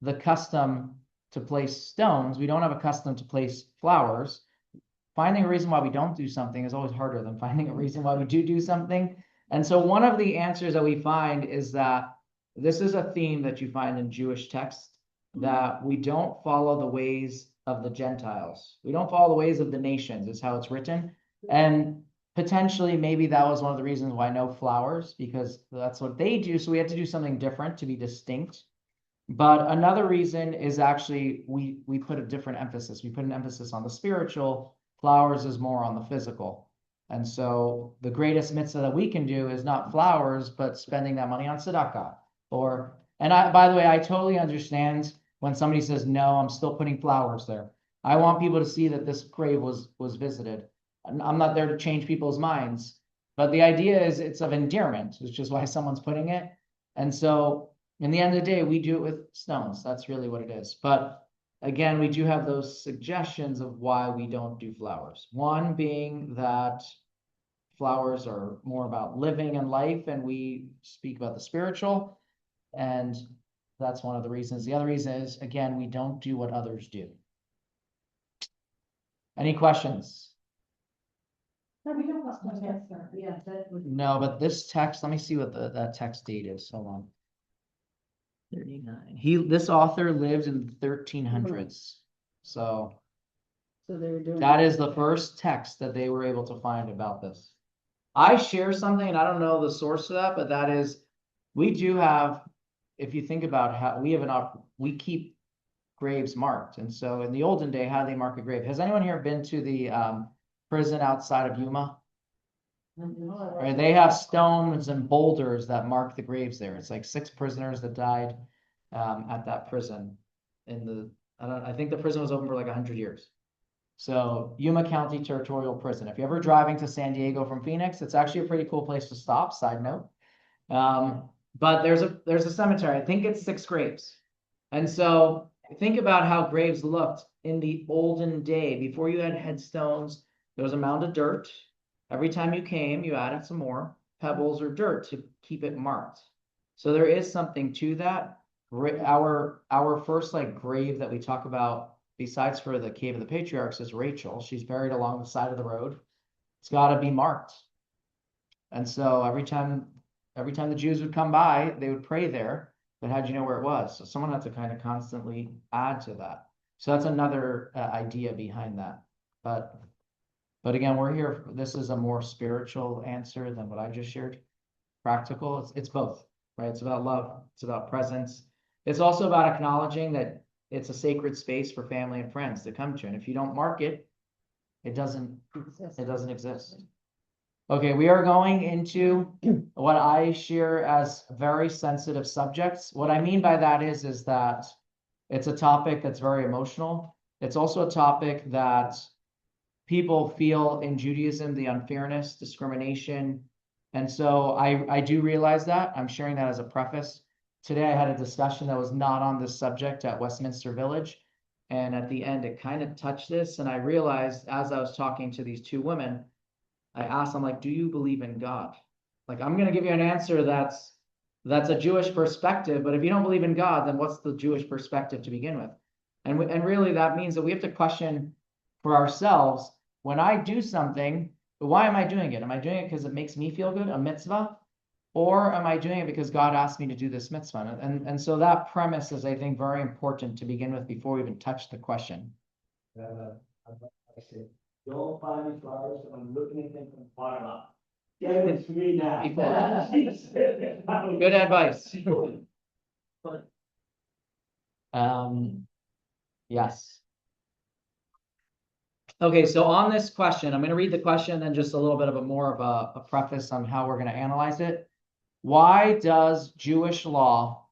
the custom to place stones. We don't have a custom to place flowers. Finding a reason why we don't do something is always harder than finding a reason why we do something. And so one of the answers that we find is that this is a theme that you find in Jewish texts, that we don't follow the ways of the Gentiles. We don't follow the ways of the nations, is how it's written. And potentially, maybe that was one of the reasons why no flowers, because that's what they do. So we had to do something different to be distinct. But another reason is actually we put a different emphasis. We put an emphasis on the spiritual. Flowers is more on the physical. And so the greatest mitzvah that we can do is not flowers, but spending that money on tzedakah. By the way, I totally understand when somebody says, no, I'm still putting flowers there. I want people to see that this grave was visited. I'm not there to change people's minds, but the idea is it's of endearment, which is why someone's putting it. And so in the end of the day, we do it with stones. That's really what it is. But again, we do have those suggestions of why we don't do flowers. One being that flowers are more about living and life, and we speak about the spiritual. And that's one of the reasons. The other reason is, again, we don't do what others do. Any questions? No, we don't want to test her. Yeah, that would. No, but this text, let me see what that text date is. Hold on. 39. This author lived in the 1300s. So they were doing. that is the first text that they were able to find about this. I share something, and I don't know the source of that, but that is, we do have, if you think about how we keep graves marked. And so in the olden day, how do they mark a grave? Has anyone here been to the prison outside of Yuma? Right, they have stones and boulders that mark the graves there. It's like 6 prisoners that died at that prison. I think the prison was open for like 100 years. So Yuma County Territorial Prison. If you're ever driving to San Diego from Phoenix, it's actually a pretty cool place to stop. Side note. But there's a cemetery. I think it's 6 graves. And so think about how graves looked in the olden day. Before you had headstones, there was a mound of dirt. Every time you came, you added some more pebbles or dirt to keep it marked. So there is something to that. Our first grave that we talk about, besides for the Cave of the Patriarchs, is Rachel. She's buried along the side of the road. It's got to be marked. And so every time the Jews would come by, they would pray there. But how'd you know where it was? So someone had to kind of constantly add to that. So that's another idea behind that. But again, we're here. This is a more spiritual answer than what I just shared. Practical. It's both, right? It's about love. It's about presence. It's also about acknowledging that it's a sacred space for family and friends to come to. And if you don't mark it, it doesn't exist. Okay, we are going into what I share as very sensitive subjects. What I mean by that is that it's a topic that's very emotional. It's also a topic that people feel in Judaism the unfairness, discrimination. And so I do realize that. I'm sharing that as a preface. Today I had a discussion that was not on this subject at Westminster Village. And at the end, it kind of touched this. And I realized as I was talking to these two women, I asked them, like, do you believe in God? Like, I'm going to give you an answer that's a Jewish perspective, but if you don't believe in God, then what's the Jewish perspective to begin with? And really that means that we have to question for ourselves, when I do something, why am I doing it? Am I doing it because it makes me feel good, a mitzvah? Or am I doing it because God asked me to do this mitzvah? And so that premise is, I think, very important to begin with before we even touch the question. Don't find me flowers, I'm looking at them from far up. Get it to me now. Good advice. Yes. Okay, so on this question, I'm going to read the question, then just a little bit of a preface on how we're going to analyze it. Why does Jewish law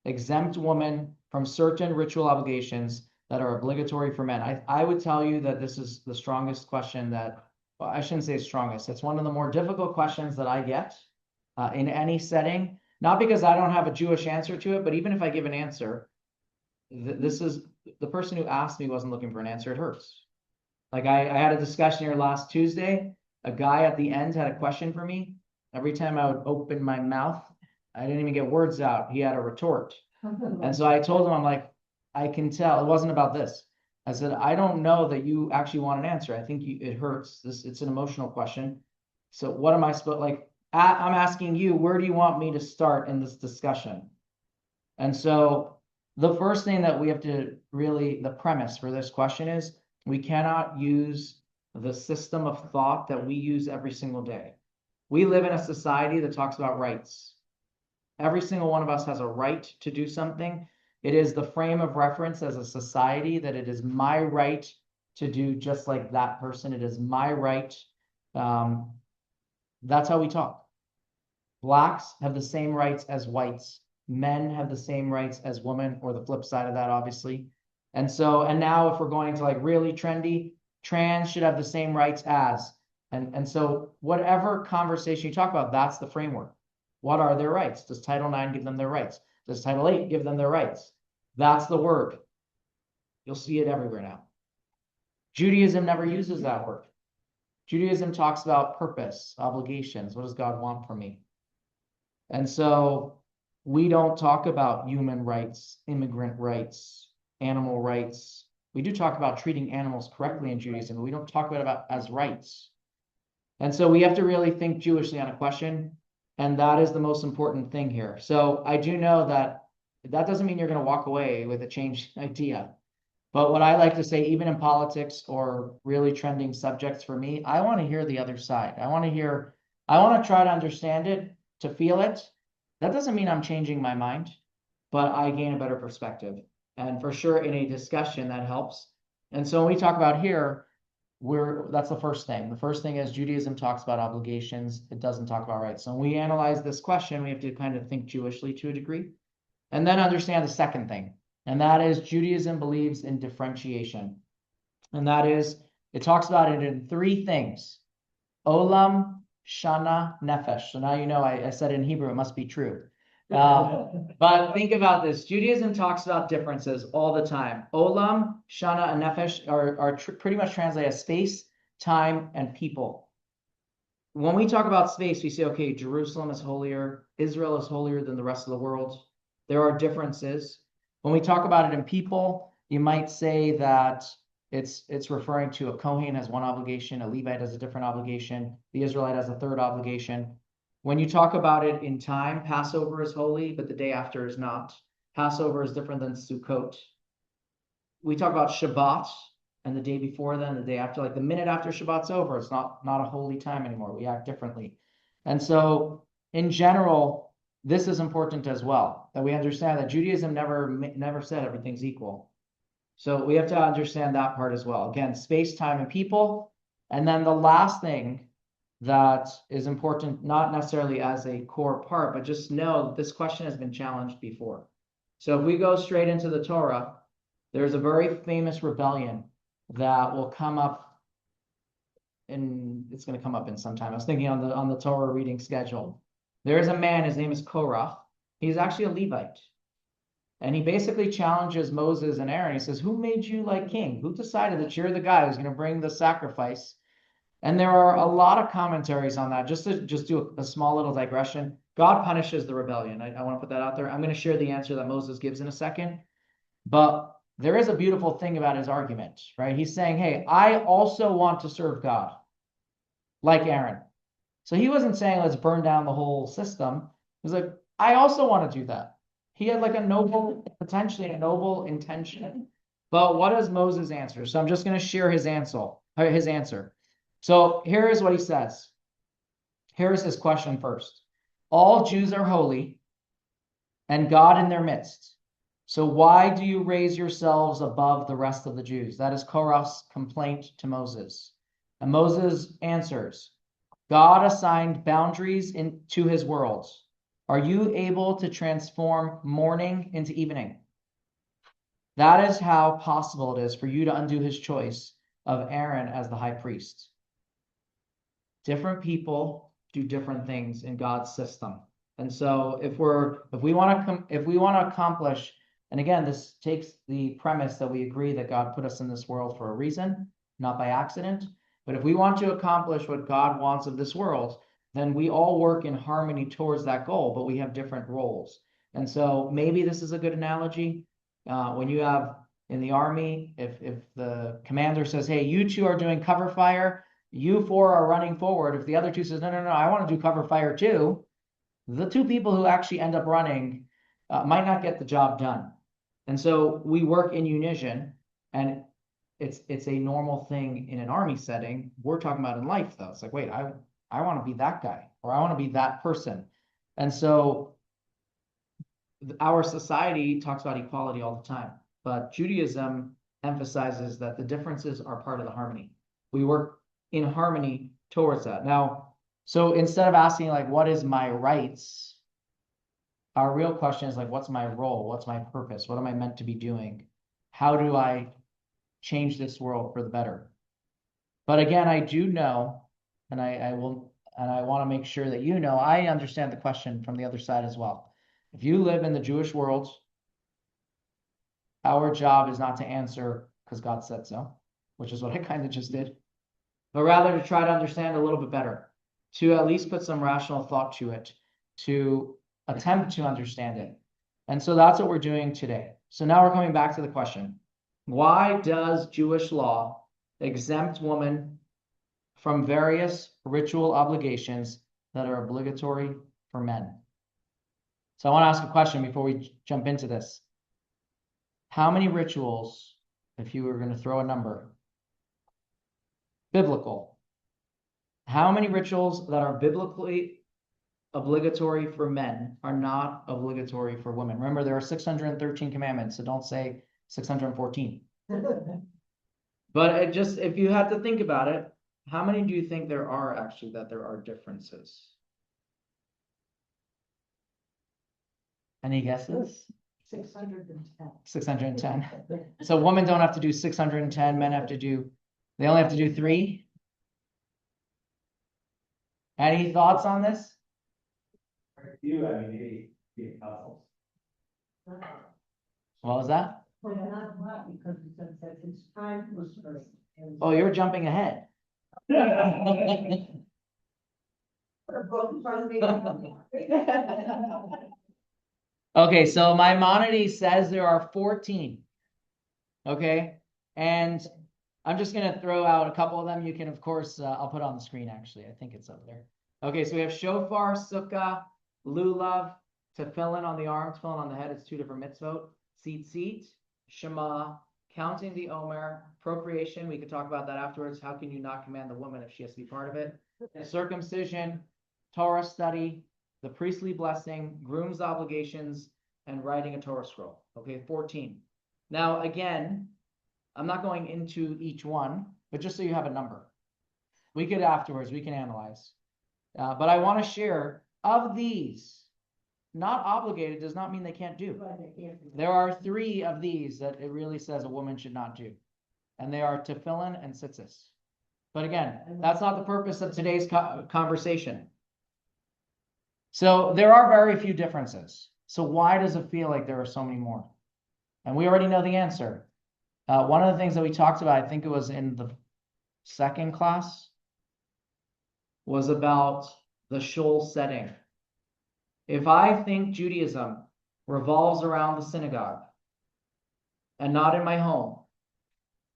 exempt women from certain ritual obligations that are obligatory for men? I would tell you that this is the strongest question that, well, I shouldn't say strongest. It's one of the more difficult questions that I get in any setting, not because I don't have a Jewish answer to it, but even if I give an answer, this is the person who asked me wasn't looking for an answer. It hurts. Like I had a discussion here last Tuesday. A guy at the end had a question for me. Every time I would open my mouth, I didn't even get words out. He had a retort. And so I told him, I'm like, I can tell it wasn't about this. I said, I don't know that you actually want an answer. I think it hurts. It's an emotional question. So what am I supposed, like, I'm asking you, where do you want me to start in this discussion? And so the first thing that we have to really, the premise for this question is, we cannot use the system of thought that we use every single day. We live in a society that talks about rights. Every single one of us has a right to do something. It is the frame of reference as a society that it is my right to do just like that person. It is my right. That's how we talk. Blacks have the same rights as whites. Men have the same rights as women, or the flip side of that, obviously. And now if we're going to like really trendy, trans should have the same rights as. And so whatever conversation you talk about, that's the framework. What are their rights? Does Title IX give them their rights? Does Title VIII give them their rights? That's the word. You'll see it everywhere now. Judaism never uses that word. Judaism talks about purpose, obligations. What does God want from me? And so we don't talk about human rights, immigrant rights, animal rights. We do talk about treating animals correctly in Judaism, but we don't talk about as rights. And so we have to really think Jewishly on a question, and that is the most important thing here. So I do know that doesn't mean you're going to walk away with a changed idea. But what I like to say, even in politics or really trending subjects for me, I want to hear the other side. I want to try to understand it, to feel it. That doesn't mean I'm changing my mind, but I gain a better perspective. And for sure, in a discussion, that helps. And so when we talk about here, that's the first thing. The first thing is Judaism talks about obligations. It doesn't talk about rights. So when we analyze this question, we have to kind of think Jewishly to a degree, and then understand the second thing. And that is Judaism believes in differentiation. And that is, it talks about it in three things: olam, shana, nefesh. So now you know I said it in Hebrew, it must be true. But think about this. Judaism talks about differences all the time. Olam, shana, and nefesh are pretty much translated as space, time, and people. When we talk about space, we say, okay, Jerusalem is holier, Israel is holier than the rest of the world. There are differences. When we talk about it in people, you might say that it's referring to a Kohen has one obligation, a Levite has a different obligation, the Israelite has a third obligation. When you talk about it in time, Passover is holy, but the day after is not. Passover is different than Sukkot. We talk about Shabbat, and the day before then, the day after, like the minute after Shabbat's over, it's not a holy time anymore. We act differently. And so, in general, this is important as well, that we understand that Judaism never said everything's equal. So we have to understand that part as well. Again, space, time, and people. And then the last thing that is important, not necessarily as a core part, but just know that this question has been challenged before. So if we go straight into the Torah, there's a very famous rebellion that will come up and it's gonna come up in some time. I was thinking on the Torah reading schedule. There is a man, his name is Korach. He's actually a Levite. And he basically challenges Moses and Aaron. He says, who made you like king? Who decided that you're the guy who's gonna bring the sacrifice? And there are a lot of commentaries on that. Just to do a small little digression. God punishes the rebellion. I want to put that out there. I'm going to share the answer that Moses gives in a second. But there is a beautiful thing about his argument, right? He's saying, hey, I also want to serve God, like Aaron. So he wasn't saying, let's burn down the whole system. He was like, I also want to do that. He had like potentially a noble intention. But what does Moses answer? So I'm just going to share his answer. So here is what he says. Here's his question first. All Jews are holy, and God in their midst. So why do you raise yourselves above the rest of the Jews? That is Korach's complaint to Moses. And Moses answers, God assigned boundaries to his worlds. Are you able to transform morning into evening? That is how possible it is for you to undo his choice of Aaron as the high priest. Different people do different things in God's system. And so if we want to accomplish, and again, this takes the premise that we agree that God put us in this world for a reason, not by accident. But if we want to accomplish what God wants of this world, then we all work in harmony towards that goal, but we have different roles. And so maybe this is a good analogy. When you have in the army, if the commander says, hey, you two are doing cover fire, you four are running forward. If the other two says, no, I want to do cover fire too, the two people who actually end up running might not get the job done. And so we work in unison, and it's a normal thing in an army setting. We're talking about in life, though. It's like, wait, I want to be that guy, or I want to be that person. And so our society talks about equality all the time, but Judaism emphasizes that the differences are part of the harmony. We work in harmony towards that. Now, so instead of asking like, what is my rights? Our real question is like, what's my role? What's my purpose? What am I meant to be doing? How do I change this world for the better? But again, I do know, and I want to make sure that you know, I understand the question from the other side as well. If you live in the Jewish world, our job is not to answer because God said so, which is what I kind of just did, but rather to try to understand a little bit better, to at least put some rational thought to it, to attempt to understand it. And so that's what we're doing today. So now we're coming back to the question, why does Jewish law exempt women from various ritual obligations that are obligatory for men? So I want to ask a question before we jump into this. How many rituals, if you were going to throw a number, biblical, how many rituals that are biblically obligatory for men are not obligatory for women? Remember, there are 613 commandments, so don't say 614. But if you had to think about it, how many do you think there are actually that there are differences? Any guesses? 610. 610. So women don't have to do 610, men have to do, they only have to do 3? Any thoughts on this? What was that? Well, not a lot, because it says that it's time was first. Oh, you're jumping ahead. Okay, so Maimonides says there are 14. Okay, and I'm just going to throw out a couple of them. You can, of course, I'll put it on the screen, actually. I think it's up there. Okay, so we have shofar, sukkah, lulav, tefillin on the arm, tefillin on the head. It's 2 different mitzvot. Tzitzit, shema, counting the omer, procreation. We could talk about that afterwards. How can you not command the woman if she has to be part of it? Circumcision, Torah study, the priestly blessing, groom's obligations, and writing a Torah scroll. Okay, 14. Now, again, I'm not going into each one, but just so you have a number. We could afterwards, we can analyze. But I want to share, of these, not obligated does not mean they can't do. There are 3 of these that it really says a woman should not do. And they are tefillin and tzitzis. But again, that's not the purpose of today's conversation. So there are very few differences. So why does it feel like there are so many more? And we already know the answer. One of the things that we talked about, I think it was in the second class, was about the shul setting. If I think Judaism revolves around the synagogue and not in my home,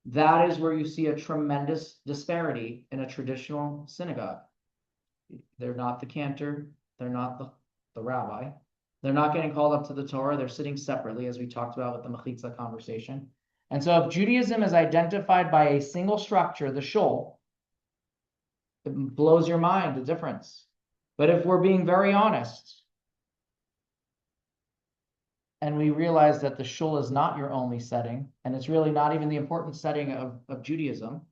that is where you see a tremendous disparity in a traditional synagogue. They're not the cantor, they're not the rabbi. They're not getting called up to the Torah. They're sitting separately, as we talked about with the Mechitza conversation. And so if Judaism is identified by a single structure, the shul, it blows your mind, the difference. But if we're being very honest, and we realize that the shul is not your only setting, and it's really not even the important setting of Judaism,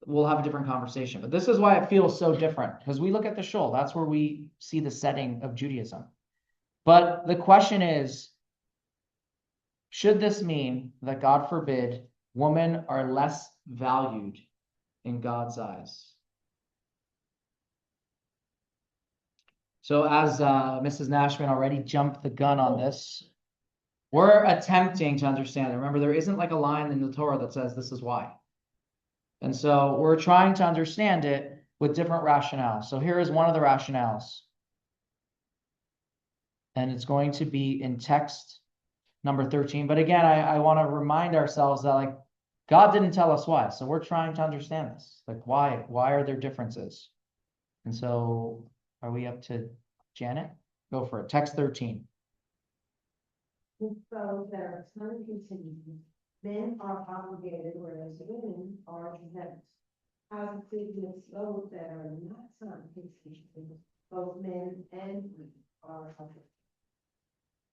we'll have a different conversation. But this is why it feels so different, because we look at the shul, that's where we see the setting of Judaism. But the question is, should this mean that, God forbid, women are less valued in God's eyes? So as Mrs. Nashman already jumped the gun on this, we're attempting to understand it. Remember, there isn't like a line in the Torah that says this is why. And so we're trying to understand it with different rationales. So here is one of the rationales. And it's going to be in text number 13. But again, I want to remind ourselves that like God didn't tell us why. So we're trying to understand this. Like why are there differences? And so are we up to Janet? Go for it. Text 13. So there are some contingencies. Men are obligated, whereas women are exempt. Positive those that are not some contingencies, both men and women are obligated.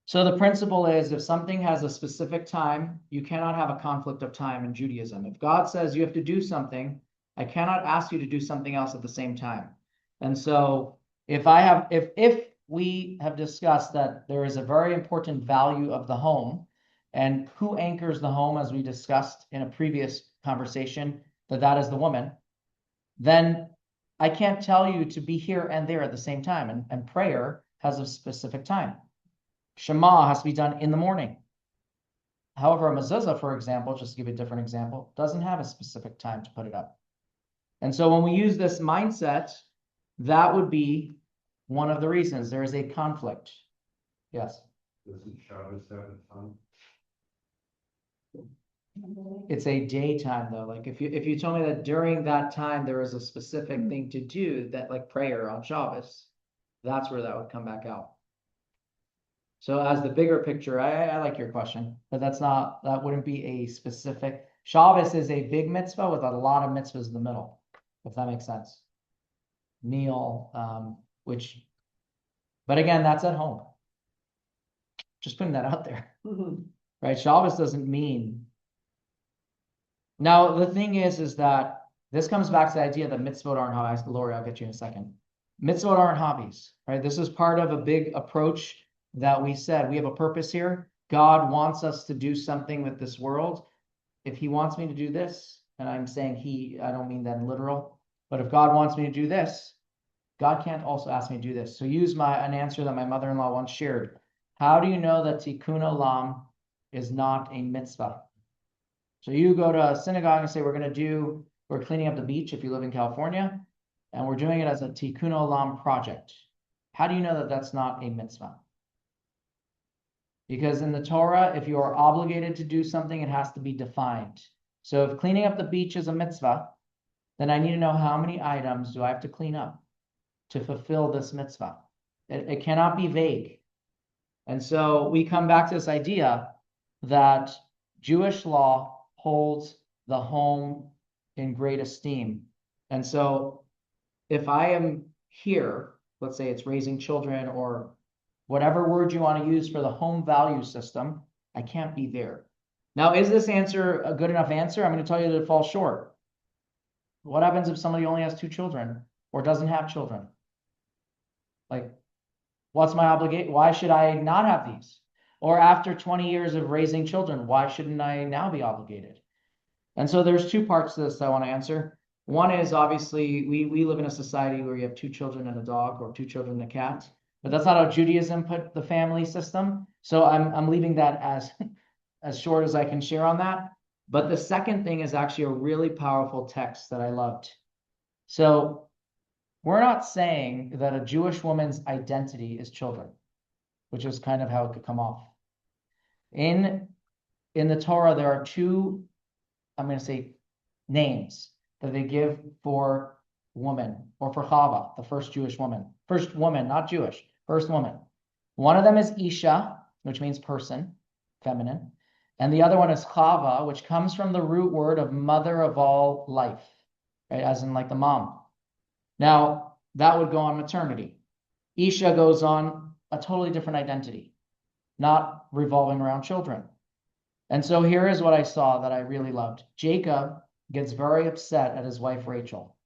So the principle is if something has a specific time, you cannot have a conflict of time in Judaism. If God says you have to do something, I cannot ask you to do something else at the same time. And so if we have discussed that there is a very important value of the home, and who anchors the home, as we discussed in a previous conversation, that is the woman, then I can't tell you to be here and there at the same time. And prayer has a specific time. Shema has to be done in the morning. However, a mezuzah, for example, just to give you a different example, doesn't have a specific time to put it up. And so when we use this mindset, that would be one of the reasons there is a conflict. Yes. Doesn't Shabbos have a time? It's a daytime though. Like if you told me that during that time there is a specific thing to do, that like prayer on Shabbos, that's where that would come back out. So as the bigger picture, I like your question, but that wouldn't be a specific. Shabbos is a big mitzvah with a lot of mitzvahs in the middle, if that makes sense. Meal, but again, that's at home. Just putting that out there, right? Shabbos doesn't mean. Now, the thing is that this comes back to the idea that mitzvot aren't hobbies. Lori, I'll get you in a second. Mitzvot aren't hobbies, right? This is part of a big approach that we said we have a purpose here. God wants us to do something with this world. If he wants me to do this, and I'm saying I don't mean that in literal, but if God wants me to do this, God can't also ask me to do this. So use an answer that my mother-in-law once shared. How do you know that tikkun olam is not a mitzvah? So you go to a synagogue and say, we're cleaning up the beach if you live in California, and we're doing it as a tikkun olam project. How do you know that that's not a mitzvah? Because in the Torah, if you are obligated to do something, it has to be defined. So if cleaning up the beach is a mitzvah, then I need to know how many items do I have to clean up to fulfill this mitzvah. It cannot be vague. And so we come back to this idea that Jewish law holds the home in great esteem. And so if I am here, let's say it's raising children or whatever word you want to use for the home value system, I can't be there. Now, is this answer a good enough answer? I'm going to tell you that it falls short. What happens if somebody only has 2 children or doesn't have children? Like, what's my obligation? Why should I not have these? Or after 20 years of raising children, why shouldn't I now be obligated? And so there's two parts to this I want to answer. One is obviously we live in a society where you have 2 children and a dog or 2 children and a cat, but that's not how Judaism put the family system. So I'm leaving that as as short as I can share on that. But the second thing is actually a really powerful text that I loved. So we're not saying that a Jewish woman's identity is children, which is kind of how it could come off. In the Torah, there are 2, I'm going to say, names that they give for woman, or for Chava, the first Jewish woman. First woman, not Jewish, first woman. One of them is Isha, which means person, feminine. And the other one is Chava, which comes from the root word of mother of all life, right? As in like the mom. Now, that would go on maternity. Isha goes on a totally different identity, not revolving around children. And so here is what I saw that I really loved. Jacob gets very upset at his wife, Rachel.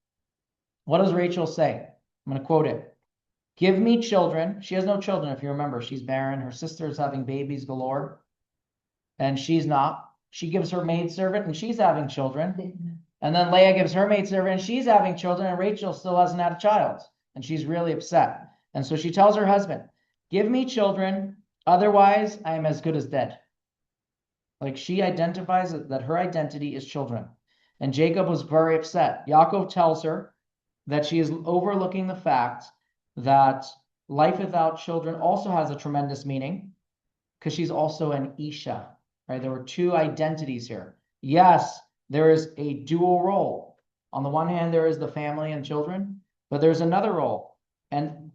What does Rachel say? I'm going to quote it. Give me children. She has no children, if you remember. She's barren. Her sister's having babies galore, and she's not. She gives her maidservant, and she's having children. And then Leah gives her maidservant, and she's having children, and Rachel still hasn't had a child. And she's really upset. And so she tells her husband, give me children, otherwise I am as good as dead. Like she identifies that her identity is children. And Jacob was very upset. Yaakov tells her that she is overlooking the fact that life without children also has a tremendous meaning because she's also an Isha, right? There were 2 identities here. Yes, there is a dual role. On the one hand, there is the family and children, but there's another role. And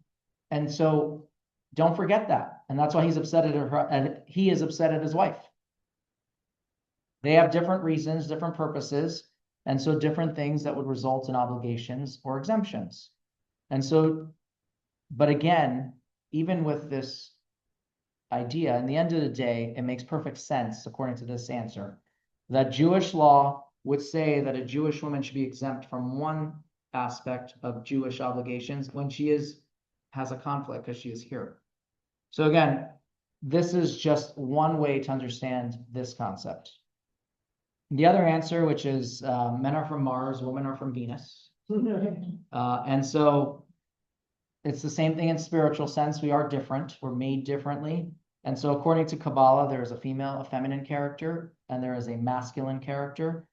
so don't forget that. And that's why he's upset at her, and he is upset at his wife. They have different reasons, different purposes, and so different things that would result in obligations or exemptions. And so, but again, even with this idea, in the end of the day, it makes perfect sense, according to this answer, that Jewish law would say that a Jewish woman should be exempt from one aspect of Jewish obligations when she has a conflict because she is here. So again, this is just one way to understand this concept. The other answer, which is men are from Mars, women are from Venus. And so it's the same thing in spiritual sense. We are different. We're made differently. And so according to Kabbalah, there is a female, a feminine character, and there is a masculine character.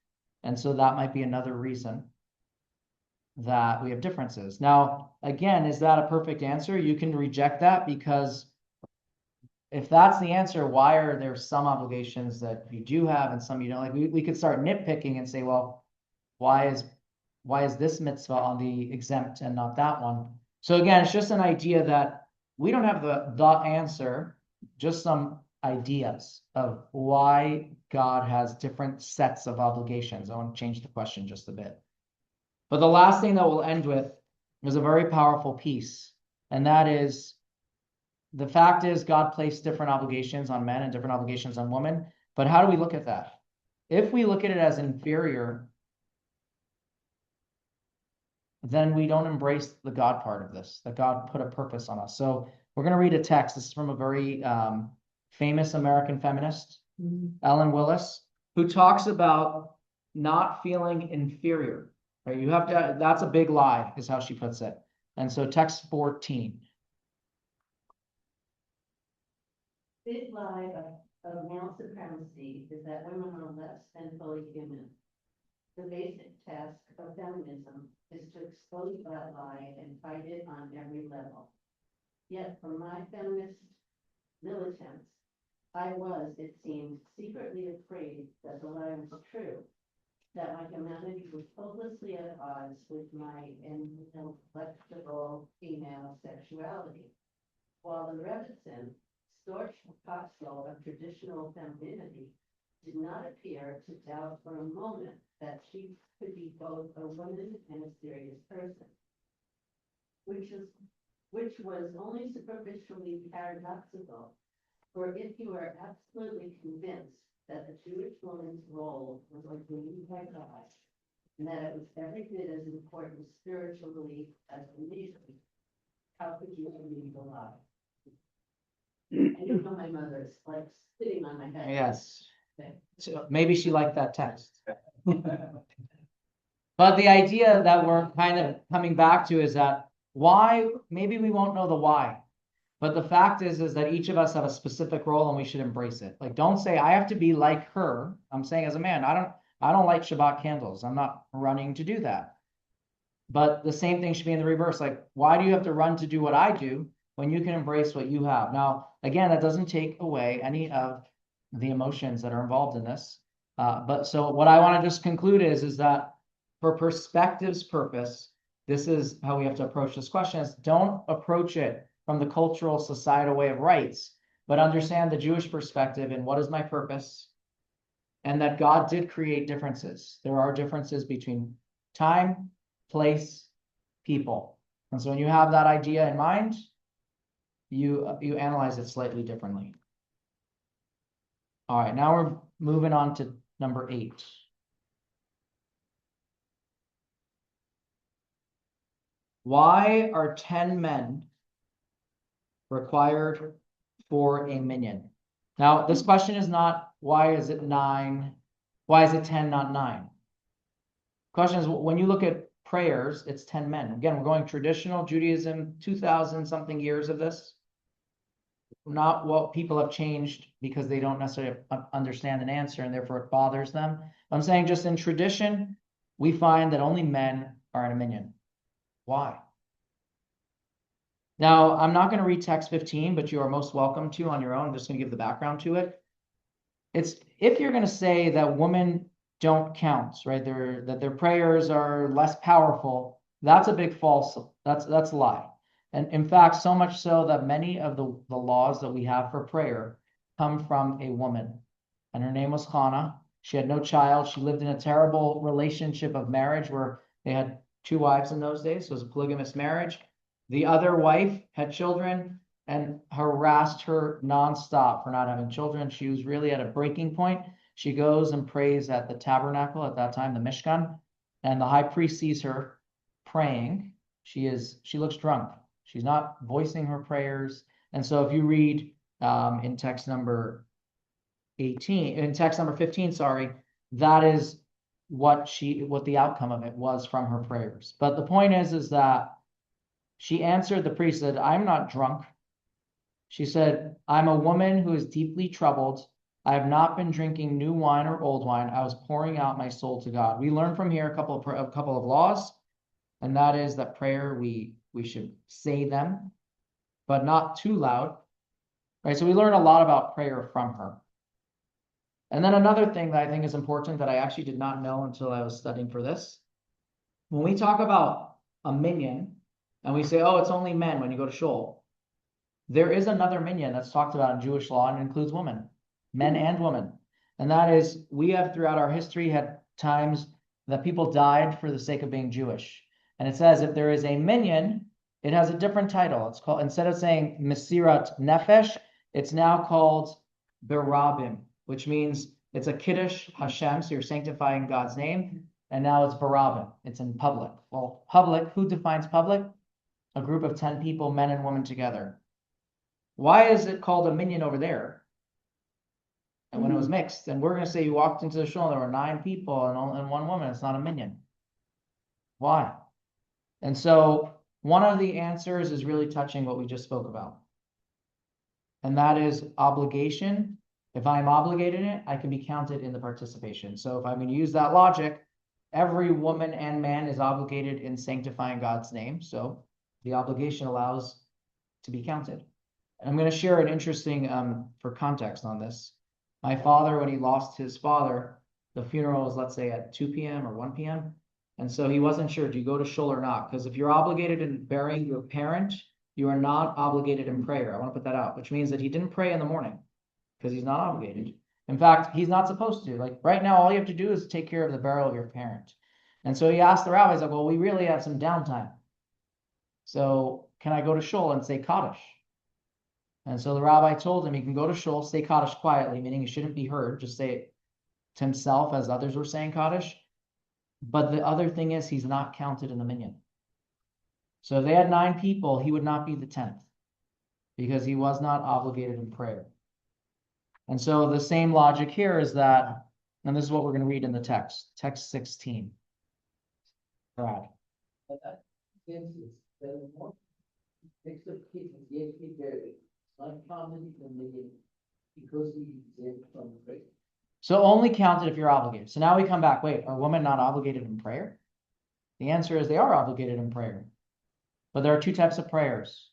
And so that might be another reason that we have differences. Now, again, is that a perfect answer? You can reject that because if that's the answer, why are there some obligations that you do have and some you don't? Like we could start nitpicking and say, well, why is this mitzvah on the exempt and not that one? So again, it's just an idea that we don't have the answer, just some ideas of why God has different sets of obligations. I want to change the question just a bit. But the last thing that we'll end with is a very powerful piece, and that is the fact is God placed different obligations on men and different obligations on women. But how do we look at that? If we look at it as inferior, then we don't embrace the God part of this, that God put a purpose on us. So we're going to read a text. This is from a very famous American feminist, Ellen Willis, who talks about not feeling inferior. Right? You have to, that's a big lie, is how she puts it. And so text 14. Big lie of male supremacy is that women are less than fully human. The basic task of feminism is to expose that lie and fight it on every level. Yet for my feminist militants, I was, it seemed, secretly afraid that the lie was true, that my humanity was hopelessly at odds with my intellectual female sexuality, while the Rebbitzin, staunch apostle of traditional femininity, did not appear to doubt for a moment that she could be both a woman and a serious person, which was only superficially paradoxical. For if you are absolutely convinced that the Jewish woman's role was ordained by God, and that it was every bit as important spiritually as religiously, how could you believe the lie? And you know my mother's like sitting on my head. Yes. So maybe she liked that text. But the idea that we're kind of coming back to is that why, maybe we won't know the why. But the fact is that each of us have a specific role and we should embrace it. Like, don't say I have to be like her. I'm saying as a man, I don't light Shabbat candles. I'm not running to do that. But the same thing should be in the reverse. Like, why do you have to run to do what I do when you can embrace what you have? Now, again, that doesn't take away any of the emotions that are involved in this. But so what I want to just conclude is that for perspective's purpose, this is how we have to approach this question: is don't approach it from the cultural societal way of rights, but understand the Jewish perspective and what is my purpose, and that God did create differences. There are differences between time, place, people. And so when you have that idea in mind, you analyze it slightly differently. All right, now we're moving on to number 8. Why are 10 men required for a minyan? Now, this question is not why is it 9? Why is it 10, not 9? Question is, when you look at prayers, it's 10 men. Again, we're going traditional Judaism, 2,000 something years of this. Not what people have changed because they don't necessarily understand an answer and therefore it bothers them. I'm saying just in tradition, we find that only men are in a minyan. Why? Now, I'm not going to read text 15, but you are most welcome to on your own. I'm just going to give the background to it. It's if you're going to say that women don't count, right? That their prayers are less powerful, that's a big false. That's a lie. And in fact, so much so that many of the laws that we have for prayer come from a woman. And her name was Hannah. She had no child. She lived in a terrible relationship of marriage where they had 2 wives in those days. So it was a polygamous marriage. The other wife had children and harassed her nonstop for not having children. She was really at a breaking point. She goes and prays at the tabernacle at that time, the Mishkan, and the high priest sees her praying. She looks drunk. She's not voicing her prayers. And so if you read in text number 15, sorry, that is what the outcome of it was from her prayers. But the point is that she answered the priest, said, I'm not drunk. She said, I'm a woman who is deeply troubled. I have not been drinking new wine or old wine. I was pouring out my soul to God. We learn from here a couple of laws, and that is that prayer, we should say them, but not too loud. Right? So we learn a lot about prayer from her. And then another thing that I think is important that I actually did not know until I was studying for this. When we talk about a minyan, and we say, oh, it's only men when you go to shul, there is another minyan that's talked about in Jewish law and includes women, men and women. And that is, we have throughout our history had times that people died for the sake of being Jewish. And it says if there is a minyan, it has a different title. It's called, instead of saying Mesirat Nefesh, it's now called Berabim, which means it's a Kiddush Hashem, so you're sanctifying God's name. And now it's Berabim, it's in public. Well, public, who defines public? A group of 10 people, men and women together. Why is it called a minyan over there? And when it was mixed, and we're going to say you walked into the shul and there were 9 people and 1 woman, it's not a minyan. Why? And so one of the answers is really touching what we just spoke about. And that is obligation. If I'm obligated in it, I can be counted in the participation. So if I'm going to use that logic, every woman and man is obligated in sanctifying God's name. So the obligation allows to be counted. And I'm going to share an interesting, for context on this. My father, when he lost his father, the funeral was, let's say, at 2 p.m. or 1 p.m. And so he wasn't sure, do you go to shul or not? Because if you're obligated in burying your parent, you are not obligated in prayer. I want to put that out, which means that he didn't pray in the morning because he's not obligated. In fact, he's not supposed to. Like right now, all you have to do is take care of the burial of your parent. And so he asked the rabbi, he's like, well, we really have some downtime. So can I go to shul and say Kaddish? And so the rabbi told him he can go to shul, say Kaddish quietly, meaning he shouldn't be heard, just say it to himself as others were saying Kaddish. But the other thing is he's not counted in the minyan. So if they had 9 people, he would not be the 10th because he was not obligated in prayer. And so the same logic here is that And this is what we're gonna read in the text 16. Brad. But that against it, the more next of kids and the HP buried, not counted in the because he did from the grave. So only counted if you're obligated. So now we come back, wait, are women not obligated in prayer? The answer is they are obligated in prayer. But there are two types of prayers.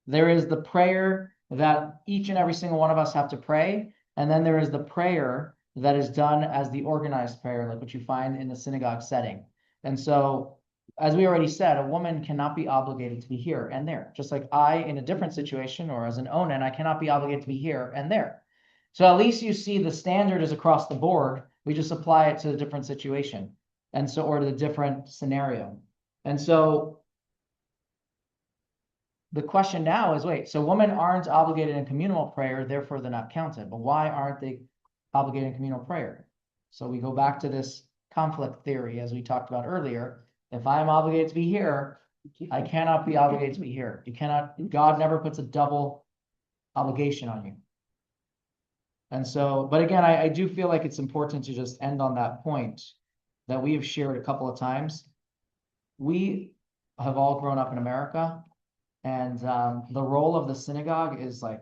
There is the prayer that each and every single one of us have to pray. And then there is the prayer that is done as the organized prayer, like what you find in the synagogue setting. And so, as we already said, a woman cannot be obligated to be here and there. Just like I, in a different situation, or as an onan, I cannot be obligated to be here and there. So at least you see the standard is across the board. We just apply it to the different situation. And so, or to the different scenario. And so the question now is, wait, so women aren't obligated in communal prayer, therefore they're not counted. But why aren't they obligated in communal prayer? So we go back to this conflict theory, as we talked about earlier. If I'm obligated to be here, I cannot be obligated to be here. You cannot, God never puts a double obligation on you. And so, but again, I do feel like it's important to just end on that point that we have shared a couple of times. We have all grown up in America, and the role of the synagogue is like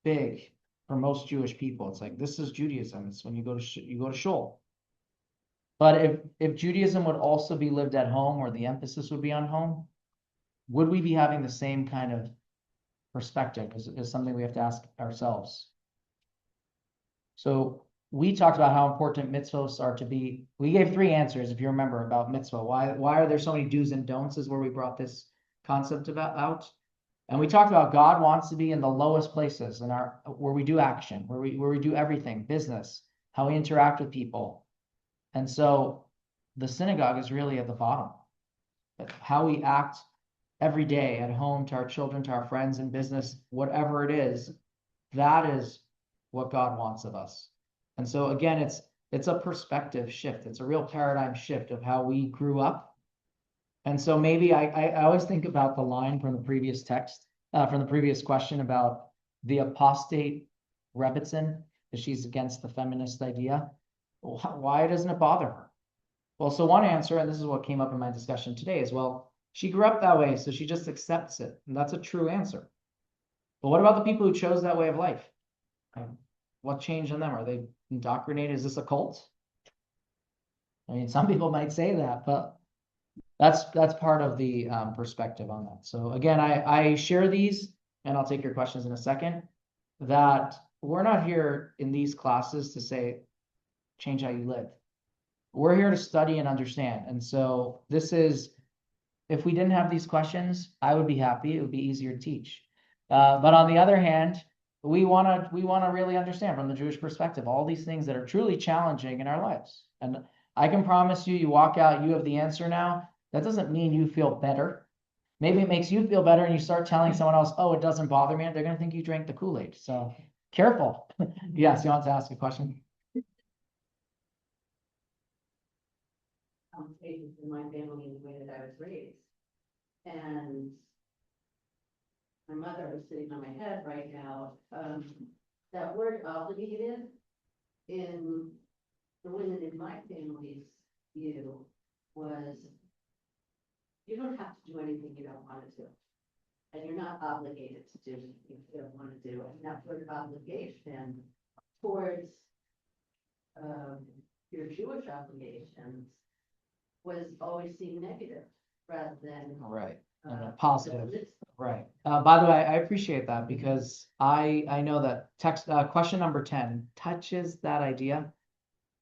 big for most Jewish people. It's like, this is Judaism. It's when you go to shul. But if Judaism would also be lived at home, or the emphasis would be on home, would we be having the same kind of perspective? Is something we have to ask ourselves. So we talked about how important mitzvahs are to be. We gave 3 answers, if you remember, about mitzvah. Why are there so many do's and don'ts is where we brought this concept out. And we talked about God wants to be in the lowest places in where we do action, where we do everything, business, how we interact with people. And so the synagogue is really at the bottom. But how we act every day at home, to our children, to our friends in business, whatever it is, that is what God wants of us. And so again, it's a perspective shift. It's a real paradigm shift of how we grew up. And so maybe I always think about the line from the previous text, from the previous question about the apostate Rebbitzin, that she's against the feminist idea. Why doesn't it bother her? Well, so one answer, and this is what came up in my discussion today, is, well, she grew up that way, so she just accepts it. And that's a true answer. But what about the people who chose that way of life? What changed in them? Are they indoctrinated? Is this a cult? I mean, some people might say that, but that's part of the perspective on that. So again, I share these, and I'll take your questions in a second, that we're not here in these classes to say, change how you live. We're here to study and understand. And so this is, if we didn't have these questions, I would be happy. It would be easier to teach. But on the other hand, we want to really understand from the Jewish perspective all these things that are truly challenging in our lives. And I can promise you, you walk out, you have the answer now. That doesn't mean you feel better. Maybe it makes you feel better and you start telling someone else, oh, it doesn't bother me. They're going to think you drank the Kool-Aid. So careful. Yes, you want to ask a question? Complications in my family in the way that I was raised. And my mother is sitting on my head right now. That word obligated in the women in my family's view was, you don't have to do anything you don't want to do. And you're not obligated to do anything you don't want to do. And that word obligation towards your Jewish obligations was always seen negative rather than Right. Positive. Right. By the way, I appreciate that, because I know that question number 10 touches that idea.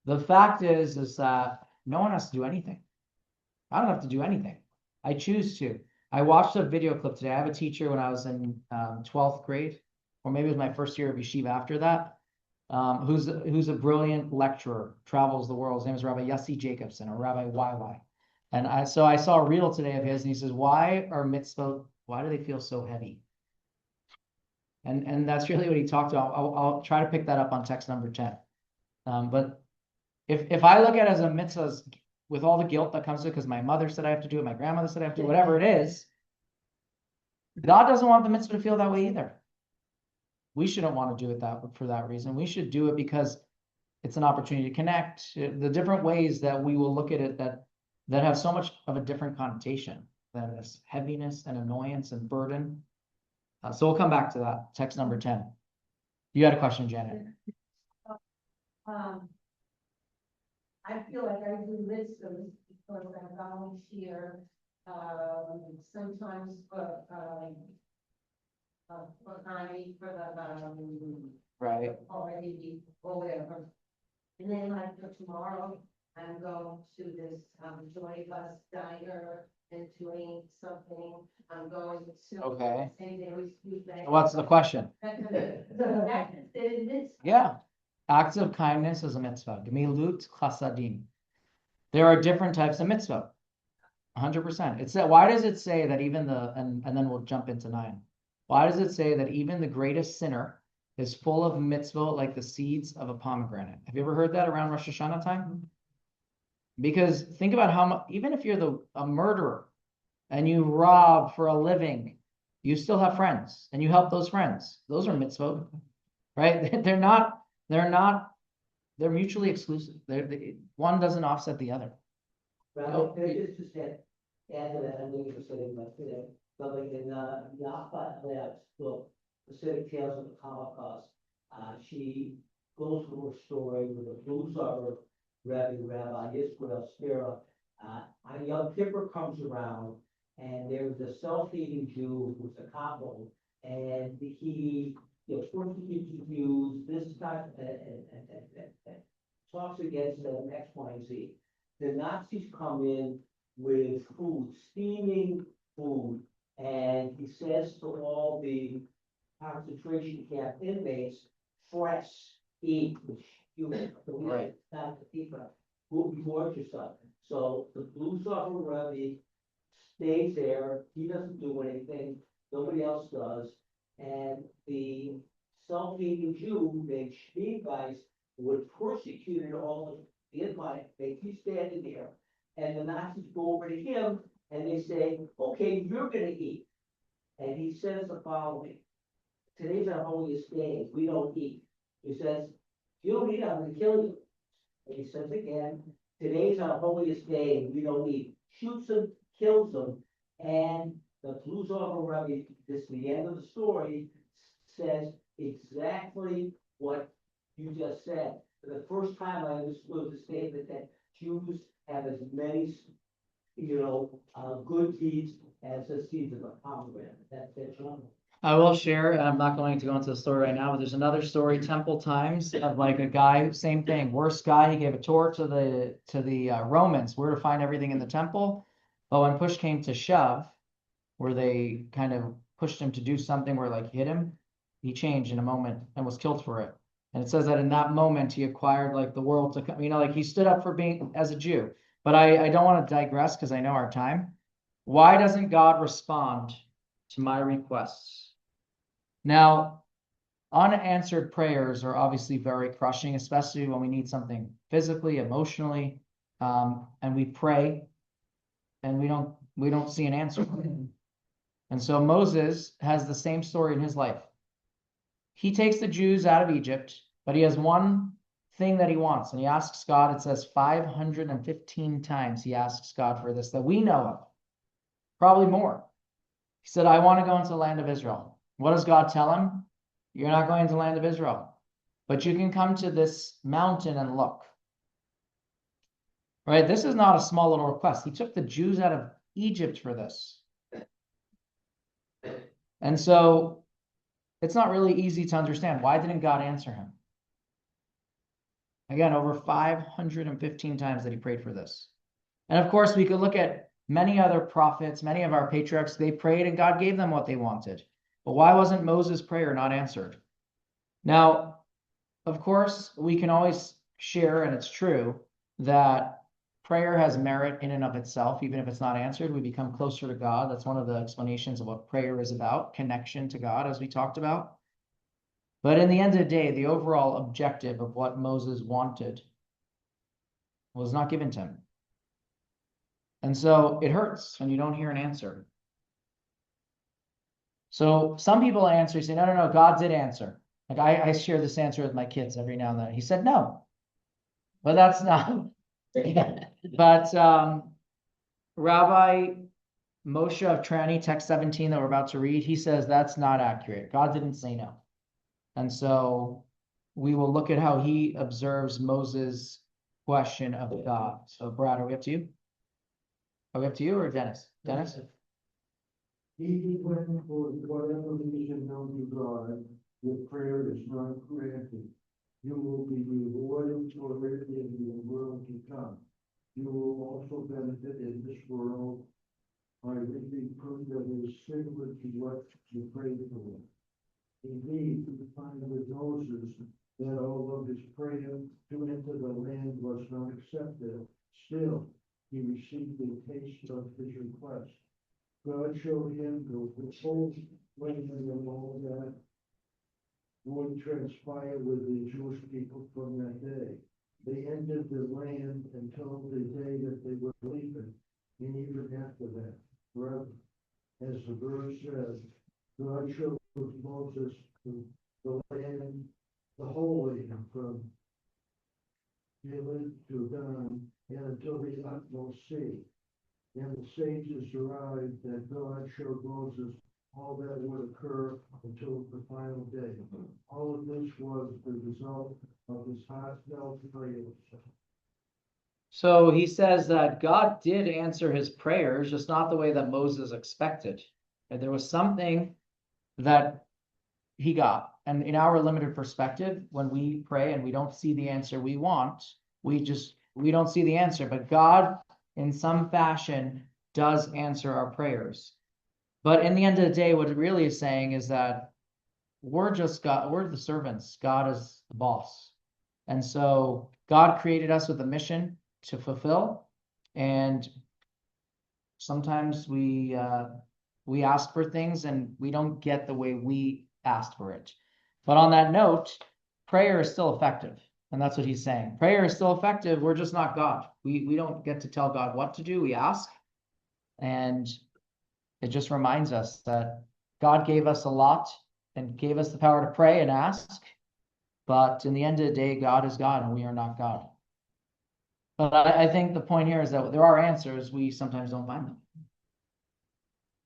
The fact is that no one has to do anything. I don't have to do anything. I choose to. I watched a video clip today. I have a teacher when I was in 12th grade, or maybe it was my first year of yeshiva after that, who's a brilliant lecturer, travels the world. His name is Rabbi Yossi Jacobson, or Rabbi YY. And so I saw a reel today of his, and he says, why are mitzvot, why do they feel so heavy? And that's really what he talked about. I'll try to pick that up on text number 10. But if I look at it as a mitzvah, with all the guilt that comes to it, because my mother said I have to do it, my grandmother said I have to do it, whatever it is, God doesn't want the mitzvah to feel that way either. We shouldn't want to do it for that reason. We should do it because it's an opportunity to connect. The different ways that we will look at it that have so much of a different connotation than this heaviness and annoyance and burden. So we'll come back to that. Text number 10. You had a question, Janet. I feel like I do listens because I volunteer, sometimes for Connie, for the, Right. already, or whatever. And then like for tomorrow, I'm going to this, Joy Bus Diner and doing something. I'm going to. Okay. St. Mary's Food Bank. What's the question? It's Yeah. Acts of kindness is a mitzvah. Gemilut chasadim. There are different types of mitzvah. 100%. It's that. Why does it say that even and then we'll jump into 9. Why does it say that even the greatest sinner is full of mitzvah like the seeds of a pomegranate? Have you ever heard that around Rosh Hashanah time? Because think about how much, even if you're a murderer and you rob for a living, you still have friends and you help those friends. Those are mitzvah, right? They're mutually exclusive. One doesn't offset the other. Rabbi, can I just add to that, I know you were saying about today, but like in, Yafat Lab's book, Pacific Tales of the Holocaust, she goes through her story with a Blues Rabbi Yisrael Spira. On Yom Kippur comes around, and there's a self-hating Jew who's a couple, and he, persecutes the Jews, this type, and talks against them, X, Y, and Z. The Nazis come in with food, steaming food, and he says to all the concentration camp inmates, fresh, eat, which you Right. not to keep up, gorge yourself. So the Blues Rabbi stays there, he doesn't do anything, nobody else does, and the self-hating Jew named Schneeweiss would persecute all of the inmates, they keep standing there, and the Nazis go over to him, and they say, okay, you're gonna eat. And he says the following, today's our holiest day, we don't eat. He says, you don't eat, I'm gonna kill you. And he says again, today's our holiest day, we don't eat. Shoots him, kills him, and the Blues Rabbi, this is the end of the story, says exactly what you just said. For the first time I understood the statement that Jews have as many, good deeds as the seeds of a pomegranate. That's it, John. I will share, and I'm not going to go into the story right now, but there's another story, Temple Times, of like a guy, same thing, worst guy. He gave a tour to the Romans, where to find everything in the temple. But when push came to shove, where they kind of pushed him to do something where like hit him, he changed in a moment and was killed for it. And it says that in that moment he acquired like the world to come, like he stood up for being as a Jew. But I don't want to digress because I know our time. Why doesn't God respond to my requests? Now, unanswered prayers are obviously very crushing, especially when we need something physically, emotionally, and we pray and we don't see an answer. And so Moses has the same story in his life. He takes the Jews out of Egypt, but he has one thing that he wants, and he asks God. It says 515 times he asks God for this that we know of, probably more. He said, I want to go into the land of Israel. What does God tell him? You're not going to the land of Israel, but you can come to this mountain and look. Right? This is not a small little request. He took the Jews out of Egypt for this. And so it's not really easy to understand. Why didn't God answer him? Again, over 515 times that he prayed for this. And of course, we could look at many other prophets, many of our patriarchs, they prayed and God gave them what they wanted. But why wasn't Moses' prayer not answered? Now, of course, we can always share, and it's true, that prayer has merit in and of itself. Even if it's not answered, we become closer to God. That's one of the explanations of what prayer is about, connection to God, as we talked about. But in the end of the day, the overall objective of what Moses wanted was not given to him. And so it hurts when you don't hear an answer. So some people answer, say, no, God did answer. Like I share this answer with my kids every now and then. He said, no, but that's not. But Rabbi Moshe of Trani, text 17 that we're about to read, he says that's not accurate. God didn't say no. And so we will look at how he observes Moses' question of God. So Brad, are we up to you? Are we up to you or Dennis? Dennis? He went for whatever reason known to God, your prayer is not granted. You will be rewarded for it in the world to come. You will also benefit in this world by reaping fruit that is similar to what you prayed for. Indeed, we find with Moses that although his prayer to enter the land was not accepted, still he received a taste of his request. God showed him the whole plan of all that would transpire with the Jewish people from that day. They entered the land until the day that they were leaving, and even after that, forever. As the verse says, God showed Moses the land, the whole land from Gilead to Dan, and until the utmost sea. And the sages derived that God showed Moses all that would occur until the final day. All of this was the result of his heartfelt prayers. So he says that God did answer his prayers, just not the way that Moses expected. And there was something that he got. And in our limited perspective, when we pray and we don't see the answer we want, we don't see the answer. But God, in some fashion, does answer our prayers. But in the end of the day, what it really is saying is that we're just God, we're the servants. God is the boss. And so God created us with a mission to fulfill. And sometimes we ask for things and we don't get the way we asked for it. But on that note, prayer is still effective. And that's what he's saying. Prayer is still effective. We're just not God. We don't get to tell God what to do. We ask. And it just reminds us that God gave us a lot and gave us the power to pray and ask. But in the end of the day, God is God and we are not God. But I think the point here is that there are answers. We sometimes don't find them.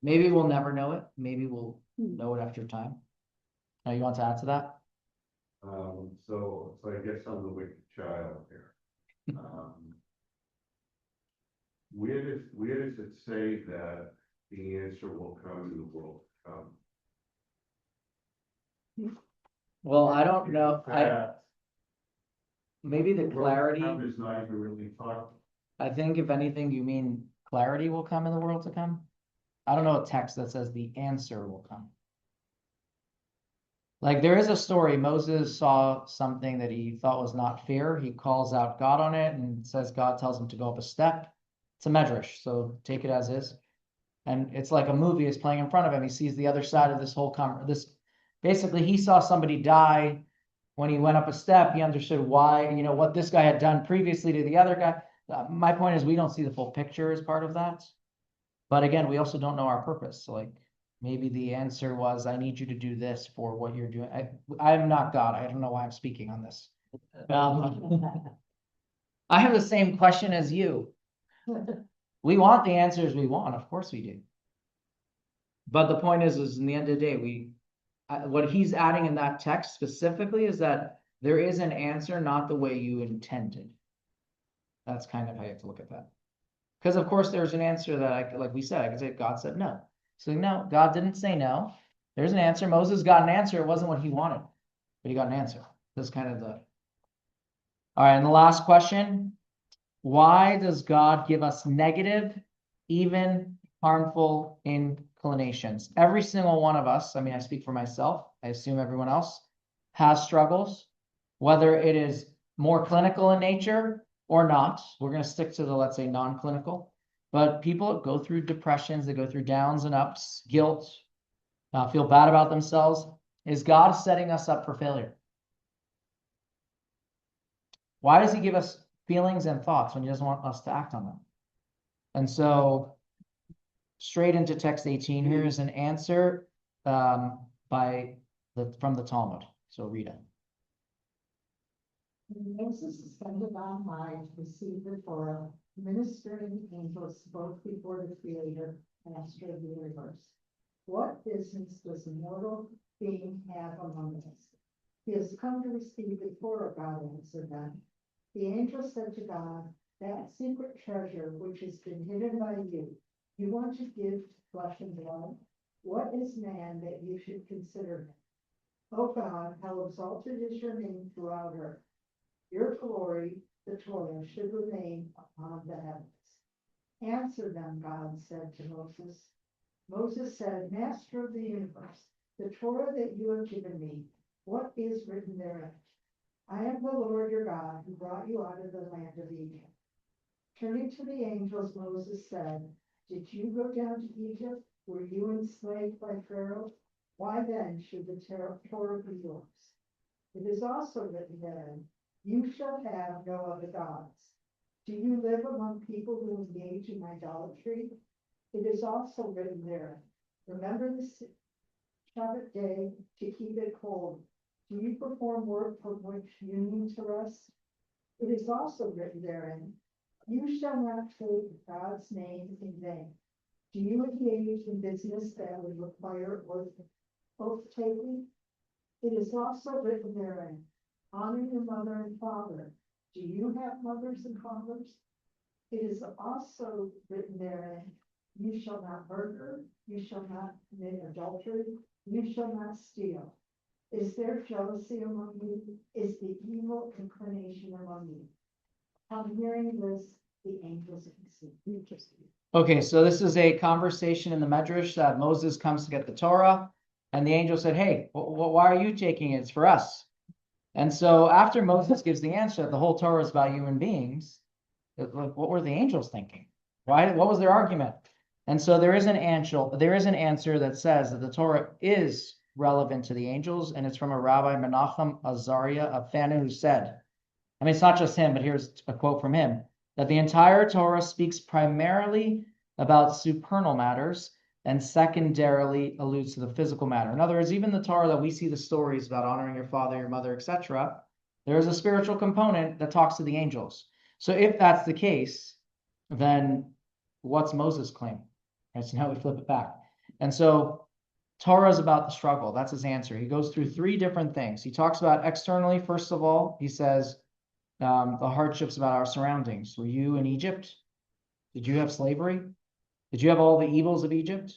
Maybe we'll never know it. Maybe we'll know it after time. Now, you want to add to that? So I guess I'm the wicked child here. Where does it say that the answer will come in the world to come? Well, I don't know. Maybe the clarity. Is not even really talking. I think if anything, you mean clarity will come in the world to come. I don't know a text that says the answer will come. Like there is a story, Moses saw something that he thought was not fair. He calls out God on it and says God tells him to go up a step. It's a medrash, so take it as is. And it's like a movie is playing in front of him. He sees the other side of this whole basically he saw somebody die when he went up a step. He understood why, what this guy had done previously to the other guy. My point is we don't see the full picture as part of that. But again, we also don't know our purpose. So like maybe the answer was, I need you to do this for what you're doing. I'm not God. I don't know why I'm speaking on this. I have the same question as you. We want the answers we want. Of course we do. But the point is in the end of the day, what he's adding in that text specifically is that there is an answer, not the way you intended. That's kind of how you have to look at that. Because of course there's an answer that like we said, I could say God said no. So no, God didn't say no. There's an answer. Moses got an answer. It wasn't what he wanted, but he got an answer. That's kind of all right. And the last question, why does God give us negative, even harmful inclinations? Every single one of us, I speak for myself, I assume everyone else, has struggles, whether it is more clinical in nature or not. We're going to stick to the, let's say, non-clinical. But people go through depressions, they go through downs and ups, guilt, feel bad about themselves. Is God setting us up for failure? Why does he give us feelings and thoughts when he doesn't want us to act on them? And so straight into text 18, here is an answer from the Talmud. So read it. When Moses ascended on high to receive the Torah, ministering angels spoke before the Creator, Master of the universe. What business does a mortal being have among us? He has come to receive the Torah, God answered them. The angel said to God, that secret treasure which has been hidden by you, you want to give to flesh and blood? What is man that you should consider him? O God, how exalted is your name throughout earth. Your glory, the Torah, should remain upon the heavens. Answer them, God said to Moses. Moses said, Master of the universe, the Torah that you have given me, what is written therein? I am the Lord your God who brought you out of the land of Egypt. Turning to the angels, Moses said, did you go down to Egypt? Were you enslaved by Pharaoh? Why then should the Torah be yours? It is also written therein, you shall have no other gods. Do you live among people who engage in idolatry? It is also written there, remember the Sabbath day to keep it holy. Do you perform work from which you need to rest? It is also written therein, you shall not take God's name in vain. Do you engage in business that would require oath-taking? It is also written therein, honor your mother and father. Do you have mothers and fathers? It is also written therein, you shall not murder, you shall not commit adultery, you shall not steal. Is there jealousy among you? Is the evil inclination among you? On hearing this, the angels interested. Okay, so this is a conversation in the Medrash that Moses comes to get the Torah, and the angel said, hey, why are you taking it? It's for us. And so after Moses gives the answer that the whole Torah is about human beings, what were the angels thinking? What was their argument? And so there is an answer that says that the Torah is relevant to the angels, and it's from a Rabbi Menachem Azariah of Fana, who said, I mean, it's not just him, but here's a quote from him, that the entire Torah speaks primarily about supernal matters and secondarily alludes to the physical matter. In other words, even the Torah that we see the stories about honoring your father, your mother, etc., there is a spiritual component that talks to the angels. So if that's the case, then what's Moses' claim? Right, so now we flip it back. And so Torah is about the struggle. That's his answer. He goes through three different things. He talks about externally, first of all, he says the hardships about our surroundings. Were you in Egypt? Did you have slavery? Did you have all the evils of Egypt?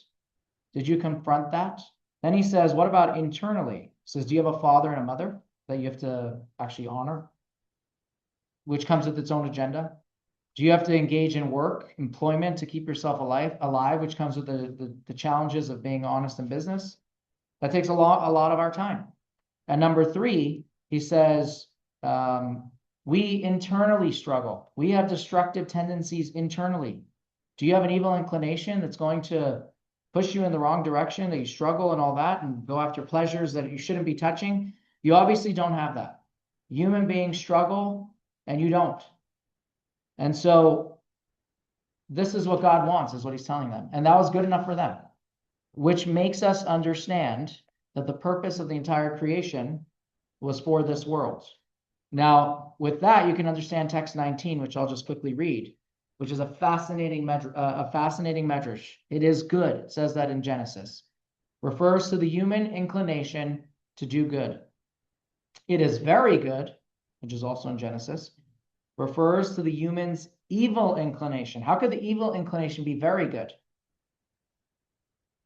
Did you confront that? Then he says, what about internally? He says, do you have a father and a mother that you have to actually honor, which comes with its own agenda? Do you have to engage in work, employment to keep yourself alive, which comes with the challenges of being honest in business? That takes a lot of our time. And number three, he says, we internally struggle. We have destructive tendencies internally. Do you have an evil inclination that's going to push you in the wrong direction, that you struggle and all that, and go after pleasures that you shouldn't be touching? You obviously don't have that. Human beings struggle, and you don't. And so this is what God wants, is what he's telling them. And that was good enough for them, which makes us understand that the purpose of the entire creation was for this world. Now, with that, you can understand text 19, which I'll just quickly read, which is a fascinating medrash. It is good. It says that in Genesis. Refers to the human inclination to do good. It is very good, which is also in Genesis. Refers to the human's evil inclination. How could the evil inclination be very good?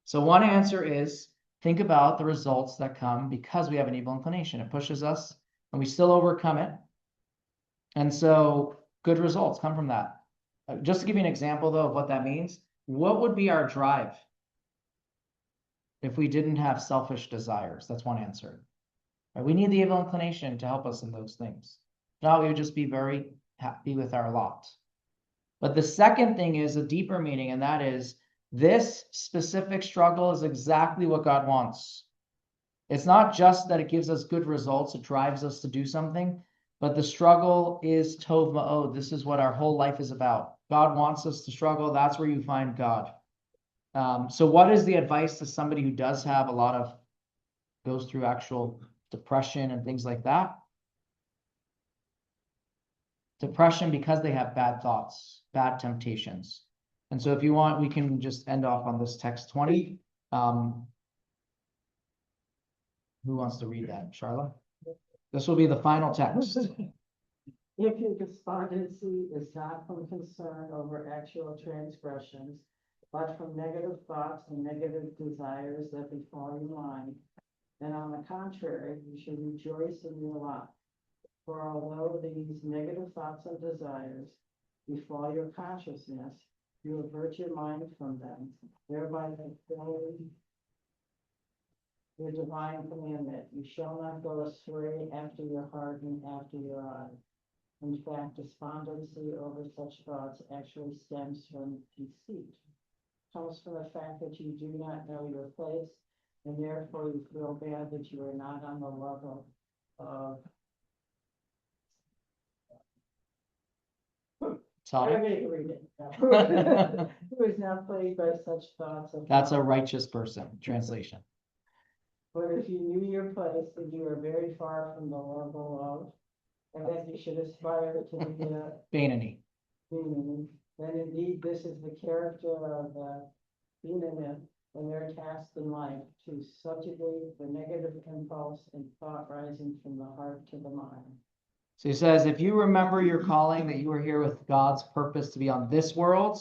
So one answer is, think about the results that come because we have an evil inclination. It pushes us, and we still overcome it. And so good results come from that. Just to give you an example, though, of what that means, what would be our drive if we didn't have selfish desires? That's one answer. Right? We need the evil inclination to help us in those things. Now we would just be very happy with our lot. But the second thing is a deeper meaning, and that is this specific struggle is exactly what God wants. It's not just that it gives us good results, it drives us to do something, but the struggle is tov ma'od. This is what our whole life is about. God wants us to struggle. That's where you find God. So what is the advice to somebody who does have a lot of, goes through actual depression and things like that? depression because they have bad thoughts, bad temptations. And so if you want, we can just end off on this text 20. Who wants to read that? Charlotte? This will be the final text. If your despondency is not from concern over actual transgressions, but from negative thoughts and negative desires that befall your mind, then on the contrary, you should rejoice in your lot. For although these negative thoughts and desires befall your consciousness, you avert your mind from them, thereby fulfilling your divine commandment. You shall not go astray after your heart and after your eye. In fact, despondency over such thoughts actually stems from deceit. Comes from the fact that you do not know your place, and therefore you feel bad that you are not on the level of Sorry. everybody can read it. Who is not plagued by such thoughts of That's a thought. righteous person, translation. But if you knew your place, then you are very far from the level of, and that you should aspire to be a Vanity. meaning, then indeed this is the character of the Benjamin and their task in life, to subjugate the negative impulse and thought rising from the heart to the mind. So he says, if you remember your calling, that you were here with God's purpose to be on this world,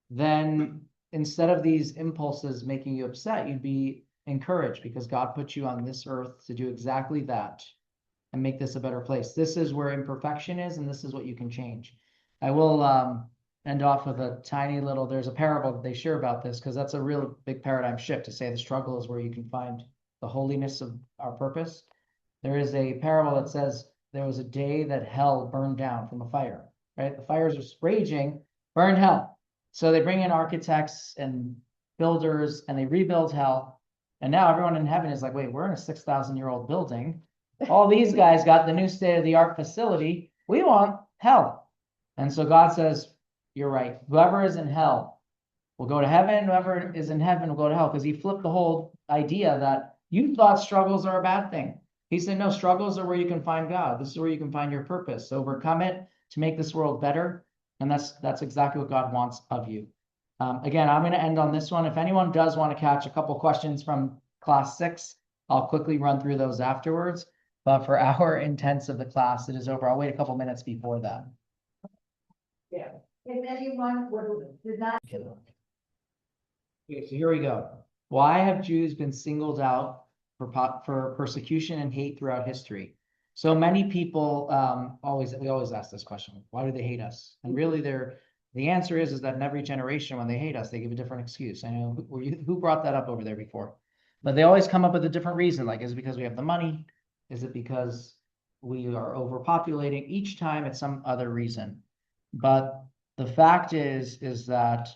then instead of these impulses making you upset, you'd be encouraged because God put you on this earth to do exactly that and make this a better place. This is where imperfection is, and this is what you can change. I will end off with a tiny little, there's a parable that they share about this, because that's a real big paradigm shift to say the struggle is where you can find the holiness of our purpose. There is a parable that says there was a day that hell burned down from a fire, right? The fires are raging, burned hell. So they bring in architects and builders and they rebuild hell. And now everyone in heaven is like, wait, we're in a 6,000-year-old building. All these guys got the new state-of-the-art facility. We want hell. And so God says, you're right. Whoever is in hell will go to heaven. Whoever is in heaven will go to hell. Because he flipped the whole idea that you thought struggles are a bad thing. He said, no, struggles are where you can find God. This is where you can find your purpose. Overcome it to make this world better. And that's exactly what God wants of you. Again, I'm going to end on this one. If anyone does want to catch a couple questions from class 6, I'll quickly run through those afterwards. But for our intents of the class, it is over. I'll wait a couple minutes before that. Yeah. If anyone did not. Okay, so here we go. Why have Jews been singled out for persecution and hate throughout history? So many people we always ask this question: why do they hate us? And really, the answer is that in every generation, when they hate us, they give a different excuse. I know who brought that up over there before, but they always come up with a different reason. Like, is it because we have the money? Is it because we are overpopulating? Each time, it's some other reason. But the fact is that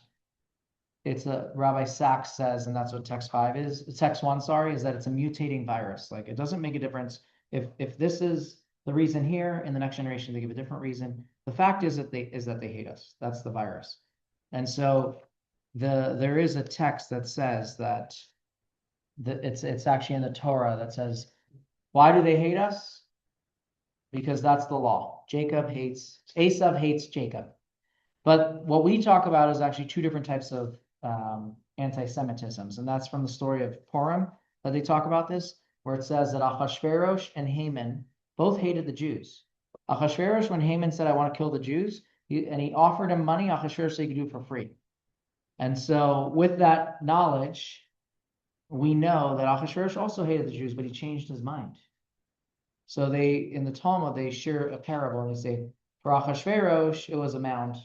it's Rabbi Sachs says, and that's what text 1, is that it's a mutating virus. Like, it doesn't make a difference if this is the reason here, in the next generation they give a different reason. The fact is that they hate us. That's the virus. And so there is a text that says that it's actually in the Torah that says, why do they hate us? Because that's the law. Esav hates Jacob. But what we talk about is actually two different types of anti-Semitisms, and that's from the story of Purim that they talk about this, where it says that Ahasuerus and Haman both hated the Jews. Ahasuerus, when Haman said, I want to kill the Jews, and he offered him money, Ahasuerus said he could do it for free. And so with that knowledge, we know that Ahasuerus also hated the Jews, but he changed his mind. So in the Talmud, they share a parable, and they say, for Ahasuerus, it was a mound.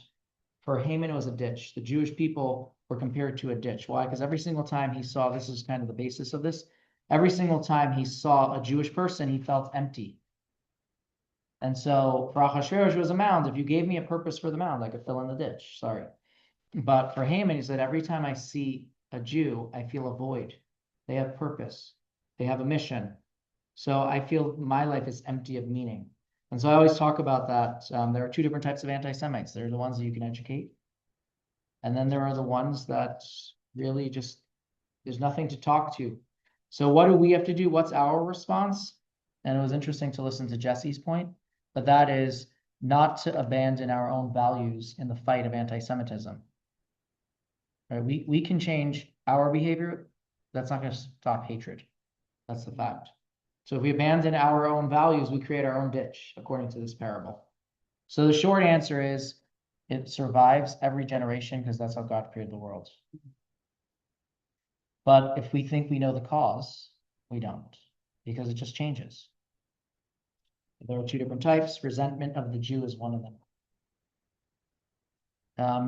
For Haman, it was a ditch. The Jewish people were compared to a ditch. Why? Because every single time he saw, this is kind of the basis of this, every single time he saw a Jewish person, he felt empty. And so for Ahasuerus, it was a mound. If you gave me a purpose for the mound, I could fill in the ditch. Sorry. But for Haman, he said, every time I see a Jew, I feel a void. They have purpose. They have a mission. So I feel my life is empty of meaning. And so I always talk about that. There are two different types of anti-Semites. There are the ones that you can educate. And then there are the ones that really just, there's nothing to talk to. So what do we have to do? What's our response? And it was interesting to listen to Jesse's point, but that is not to abandon our own values in the fight of anti-Semitism. Right? We can change our behavior. That's not going to stop hatred. That's the fact. So if we abandon our own values, we create our own ditch, according to this parable. So the short answer is it survives every generation because that's how God created the world. But if we think we know the cause, we don't, because it just changes. There are two different types. Resentment of the Jew is one of them.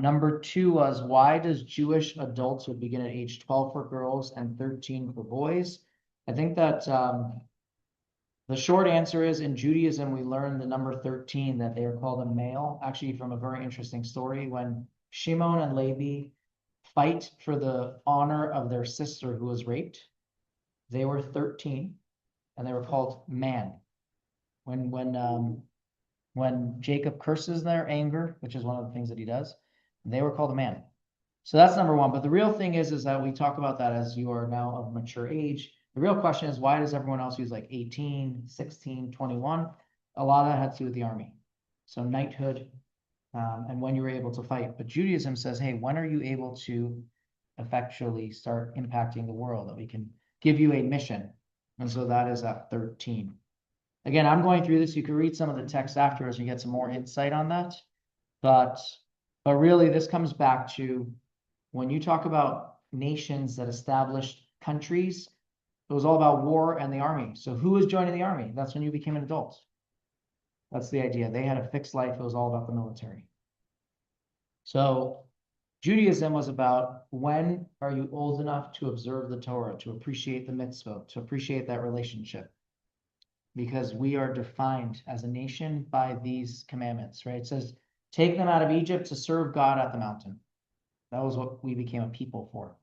Number 2 was, why does Jewish adulthood begin at age 12 for girls and 13 for boys? I think that the short answer is, in Judaism, we learn the number 13, that they are called a male, actually from a very interesting story. When Shimon and Levi fight for the honor of their sister who was raped, they were 13, and they were called man. When Jacob curses their anger, which is one of the things that he does, they were called a man. So that's number 1. But the real thing is that we talk about that as you are now of mature age. The real question is, why does everyone else use like 18, 16, 21? A lot of that had to do with the army. So knighthood, and when you were able to fight. But Judaism says, hey, when are you able to effectually start impacting the world, that we can give you a mission? And so that is at 13. Again, I'm going through this. You can read some of the text afterwards and get some more insight on that. But really, this comes back to when you talk about nations that established countries, it was all about war and the army. So who was joining the army? That's when you became an adult. That's the idea. They had a fixed life. It was all about the military. So Judaism was about, when are you old enough to observe the Torah, to appreciate the mitzvot, to appreciate that relationship? Because we are defined as a nation by these commandments, right? It says, take them out of Egypt to serve God at the mountain. That was what we became a people for.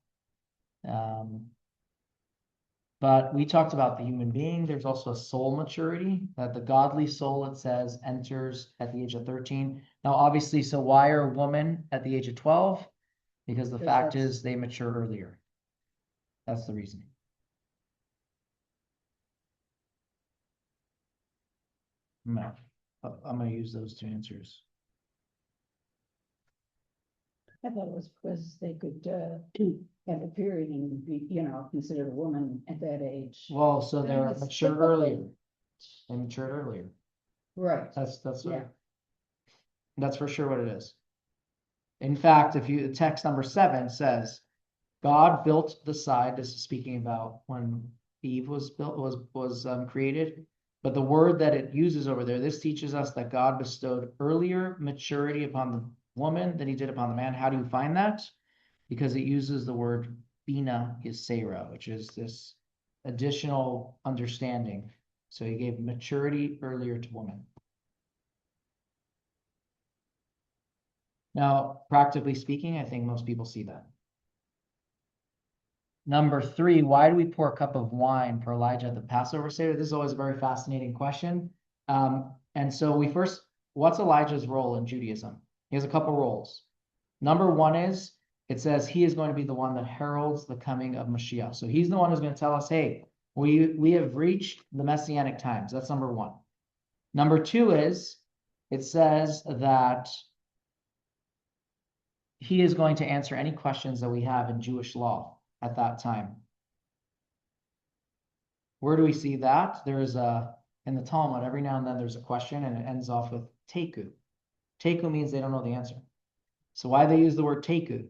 But we talked about the human being. There's also a soul maturity, that the godly soul, it says, enters at the age of 13. Now, obviously, so why are women at the age of 12? Because the fact is they mature earlier. That's the reasoning. No, I'm going to use those 2 answers. I thought it was because they could have a period and be, considered a woman at that age. Well, so they're It's matured typical. earlier. They matured earlier. Right. That's Yeah. That's for sure what it is. In fact, text number 7 says, God built the side. This is speaking about when Eve was created. But the word that it uses over there, this teaches us that God bestowed earlier maturity upon the woman than he did upon the man. How do you find that? Because it uses the word bina yisera, which is this additional understanding. So he gave maturity earlier to women. Now, practically speaking, I think most people see that. Number 3, why do we pour a cup of wine for Elijah at the Passover Seder? This is always a very fascinating question. And so what's Elijah's role in Judaism? He has a couple roles. Number 1 is, it says he is going to be the one that heralds the coming of Mashiach. So he's the one who's going to tell us, hey, we have reached the Messianic times. That's number 1. Number 2 is, it says that he is going to answer any questions that we have in Jewish law at that time. Where do we see that? There's in the Talmud, every now and then there's a question and it ends off with teku. Teku means they don't know the answer. So why they use the word teku?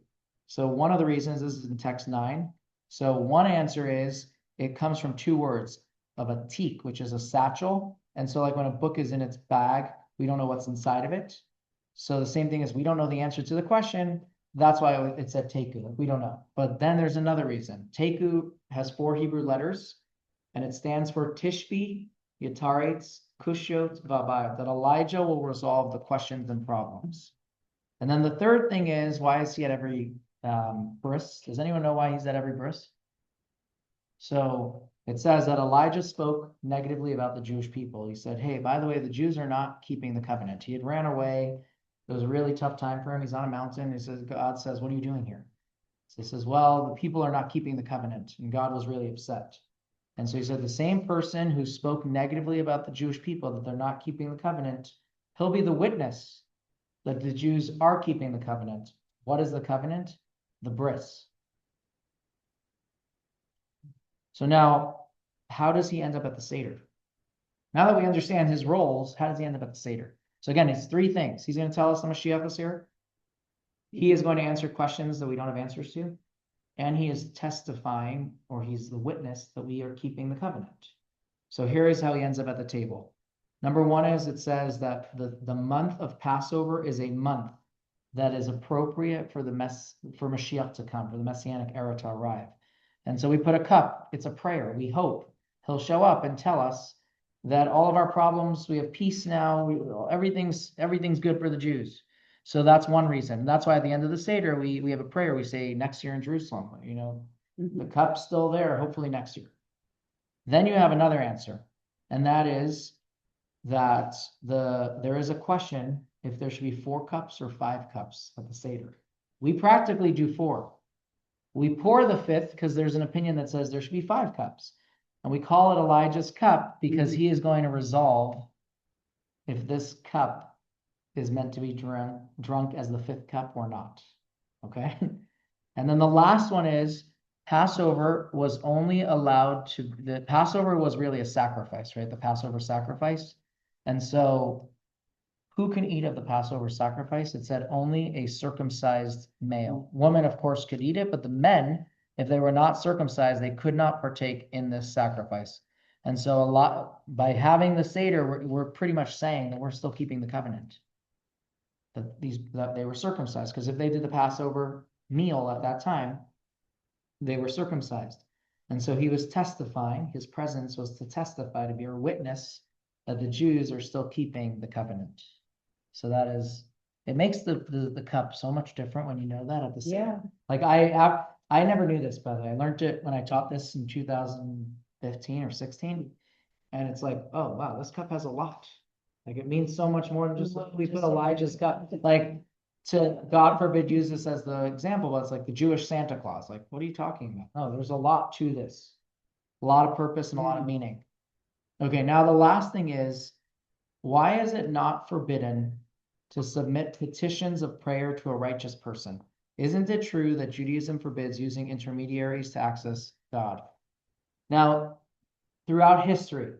So one of the reasons, this is in text 9. So one answer is, it comes from 2 words of a teek, which is a satchel. And so like when a book is in its bag, we don't know what's inside of it. So the same thing is, we don't know the answer to the question. That's why it said teku. We don't know. But then there's another reason. Teku has 4 Hebrew letters, and it stands for Tishbi, Yataretz, Kushiot, Vabayot, that Elijah will resolve the questions and problems. And then the third thing is, why is he at every bris? Does anyone know why he's at every bris? So it says that Elijah spoke negatively about the Jewish people. He said, hey, by the way, the Jews are not keeping the covenant. He had ran away. It was a really tough time for him. He's on a mountain. He says, God says, what are you doing here? So he says, well, the people are not keeping the covenant. And God was really upset. And so he said, the same person who spoke negatively about the Jewish people, that they're not keeping the covenant, He'll be the witness that the Jews are keeping the covenant. What is the covenant? The bris. So now, how does he end up at the seder? Now that we understand his roles, how does he end up at the seder? So again, it's three things. He's going to tell us the Mashiach is here. He is going to answer questions that we don't have answers to. And he is testifying, or he's the witness that we are keeping the covenant. So here is how he ends up at the table. Number one is it says that the month of Passover is a month that is appropriate for for Mashiach to come, for the Messianic era to arrive. And so we put a cup. It's a prayer. We hope he'll show up and tell us that all of our problems, we have peace now. Everything's good for the Jews. So that's one reason. That's why at the end of the Seder, we have a prayer. We say next year in Jerusalem, the cup's still there, hopefully next year. Then you have another answer. And that is that there is a question if there should be 4 cups or 5 cups at the Seder. We practically do 4. We pour the 5th because there's an opinion that says there should be 5 cups. And we call it Elijah's cup because he is going to resolve if this cup is meant to be drunk as the 5th cup or not. Okay? And then the last one is Passover was only allowed to, the Passover was really a sacrifice, right? The Passover sacrifice. And so who can eat of the Passover sacrifice? It said only a circumcised male. Women, of course, could eat it, but the men, if they were not circumcised, they could not partake in this sacrifice. And so by having the Seder, we're pretty much saying that we're still keeping the covenant. That they were circumcised, because if they did the Passover meal at that time, they were circumcised. And so he was testifying, his presence was to testify, to be a witness that the Jews are still keeping the covenant. So that is, it makes the cup so much different when you know that at the Seder. Yeah. Like I never knew this, by the way. I learned it when I taught this in 2015 or 16. And it's like, oh wow, this cup has a lot. Like it means so much more than just like we put Elijah's cup. Like to God forbid use this as the example, but it's like the Jewish Santa Claus. Like, what are you talking about? No, there's a lot to this. A lot of purpose and a lot of meaning. Okay, now the last thing is, why is it not forbidden to submit petitions of prayer to a righteous person? Isn't it true that Judaism forbids using intermediaries to access God? Now, throughout history,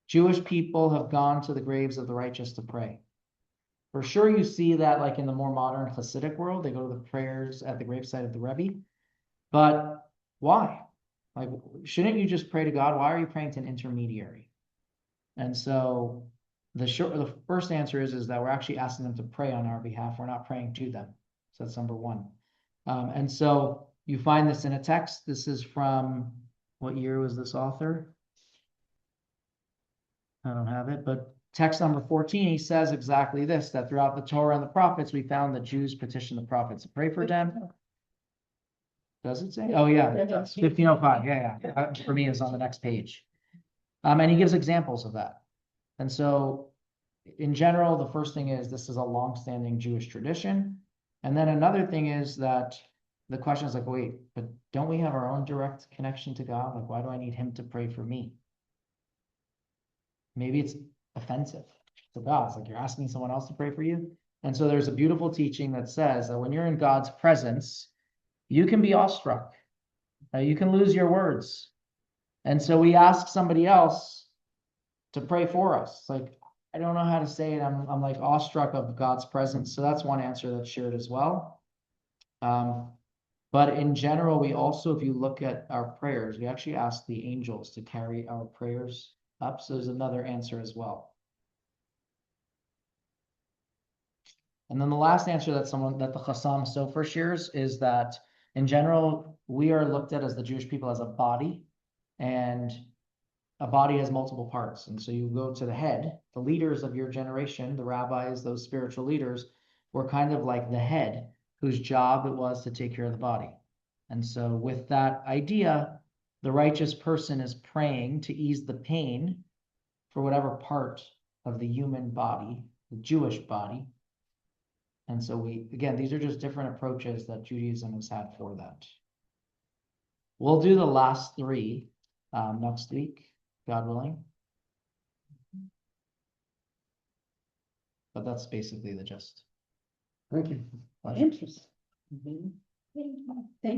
Jewish people have gone to the graves of the righteous to pray. For sure, you see that like in the more modern Hasidic world, they go to the prayers at the gravesite of the Rebbe. But why? Like, shouldn't you just pray to God? Why are you praying to an intermediary? And so the first answer is that we're actually asking them to pray on our behalf. We're not praying to them. So that's number one. And so you find this in a text. This is from, what year was this author? I don't have it, but text number 14, he says exactly this, that throughout the Torah and the prophets, we found the Jews petition the prophets to pray for them. Does it say? Oh, yeah, 1505. Yeah. For me, it's on the next page. And he gives examples of that. And so, in general, the first thing is this is a long-standing Jewish tradition. And then another thing is that the question is like, wait, but don't we have our own direct connection to God? Like, why do I need him to pray for me? Maybe it's offensive to God. It's like you're asking someone else to pray for you. And so there's a beautiful teaching that says that when you're in God's presence, you can be awestruck. You can lose your words. And so we ask somebody else to pray for us. It's like, I don't know how to say it. I'm like awestruck of God's presence. So that's one answer that's shared as well. But in general, we also, if you look at our prayers, we actually ask the angels to carry our prayers up. So there's another answer as well. And then the last answer that the Chassam Sofer shares is that in general, we are looked at as the Jewish people as a body, and a body has multiple parts. And so you go to the head, the leaders of your generation, the rabbis, those spiritual leaders, were kind of like the head whose job it was to take care of the body. And so with that idea, the righteous person is praying to ease the pain for whatever part of the human body, the Jewish body. And so again, these are just different approaches that Judaism has had for that. We'll do the last 3 next week, God willing. But that's basically the gist. Thank you. Pleasure. Interesting. Thank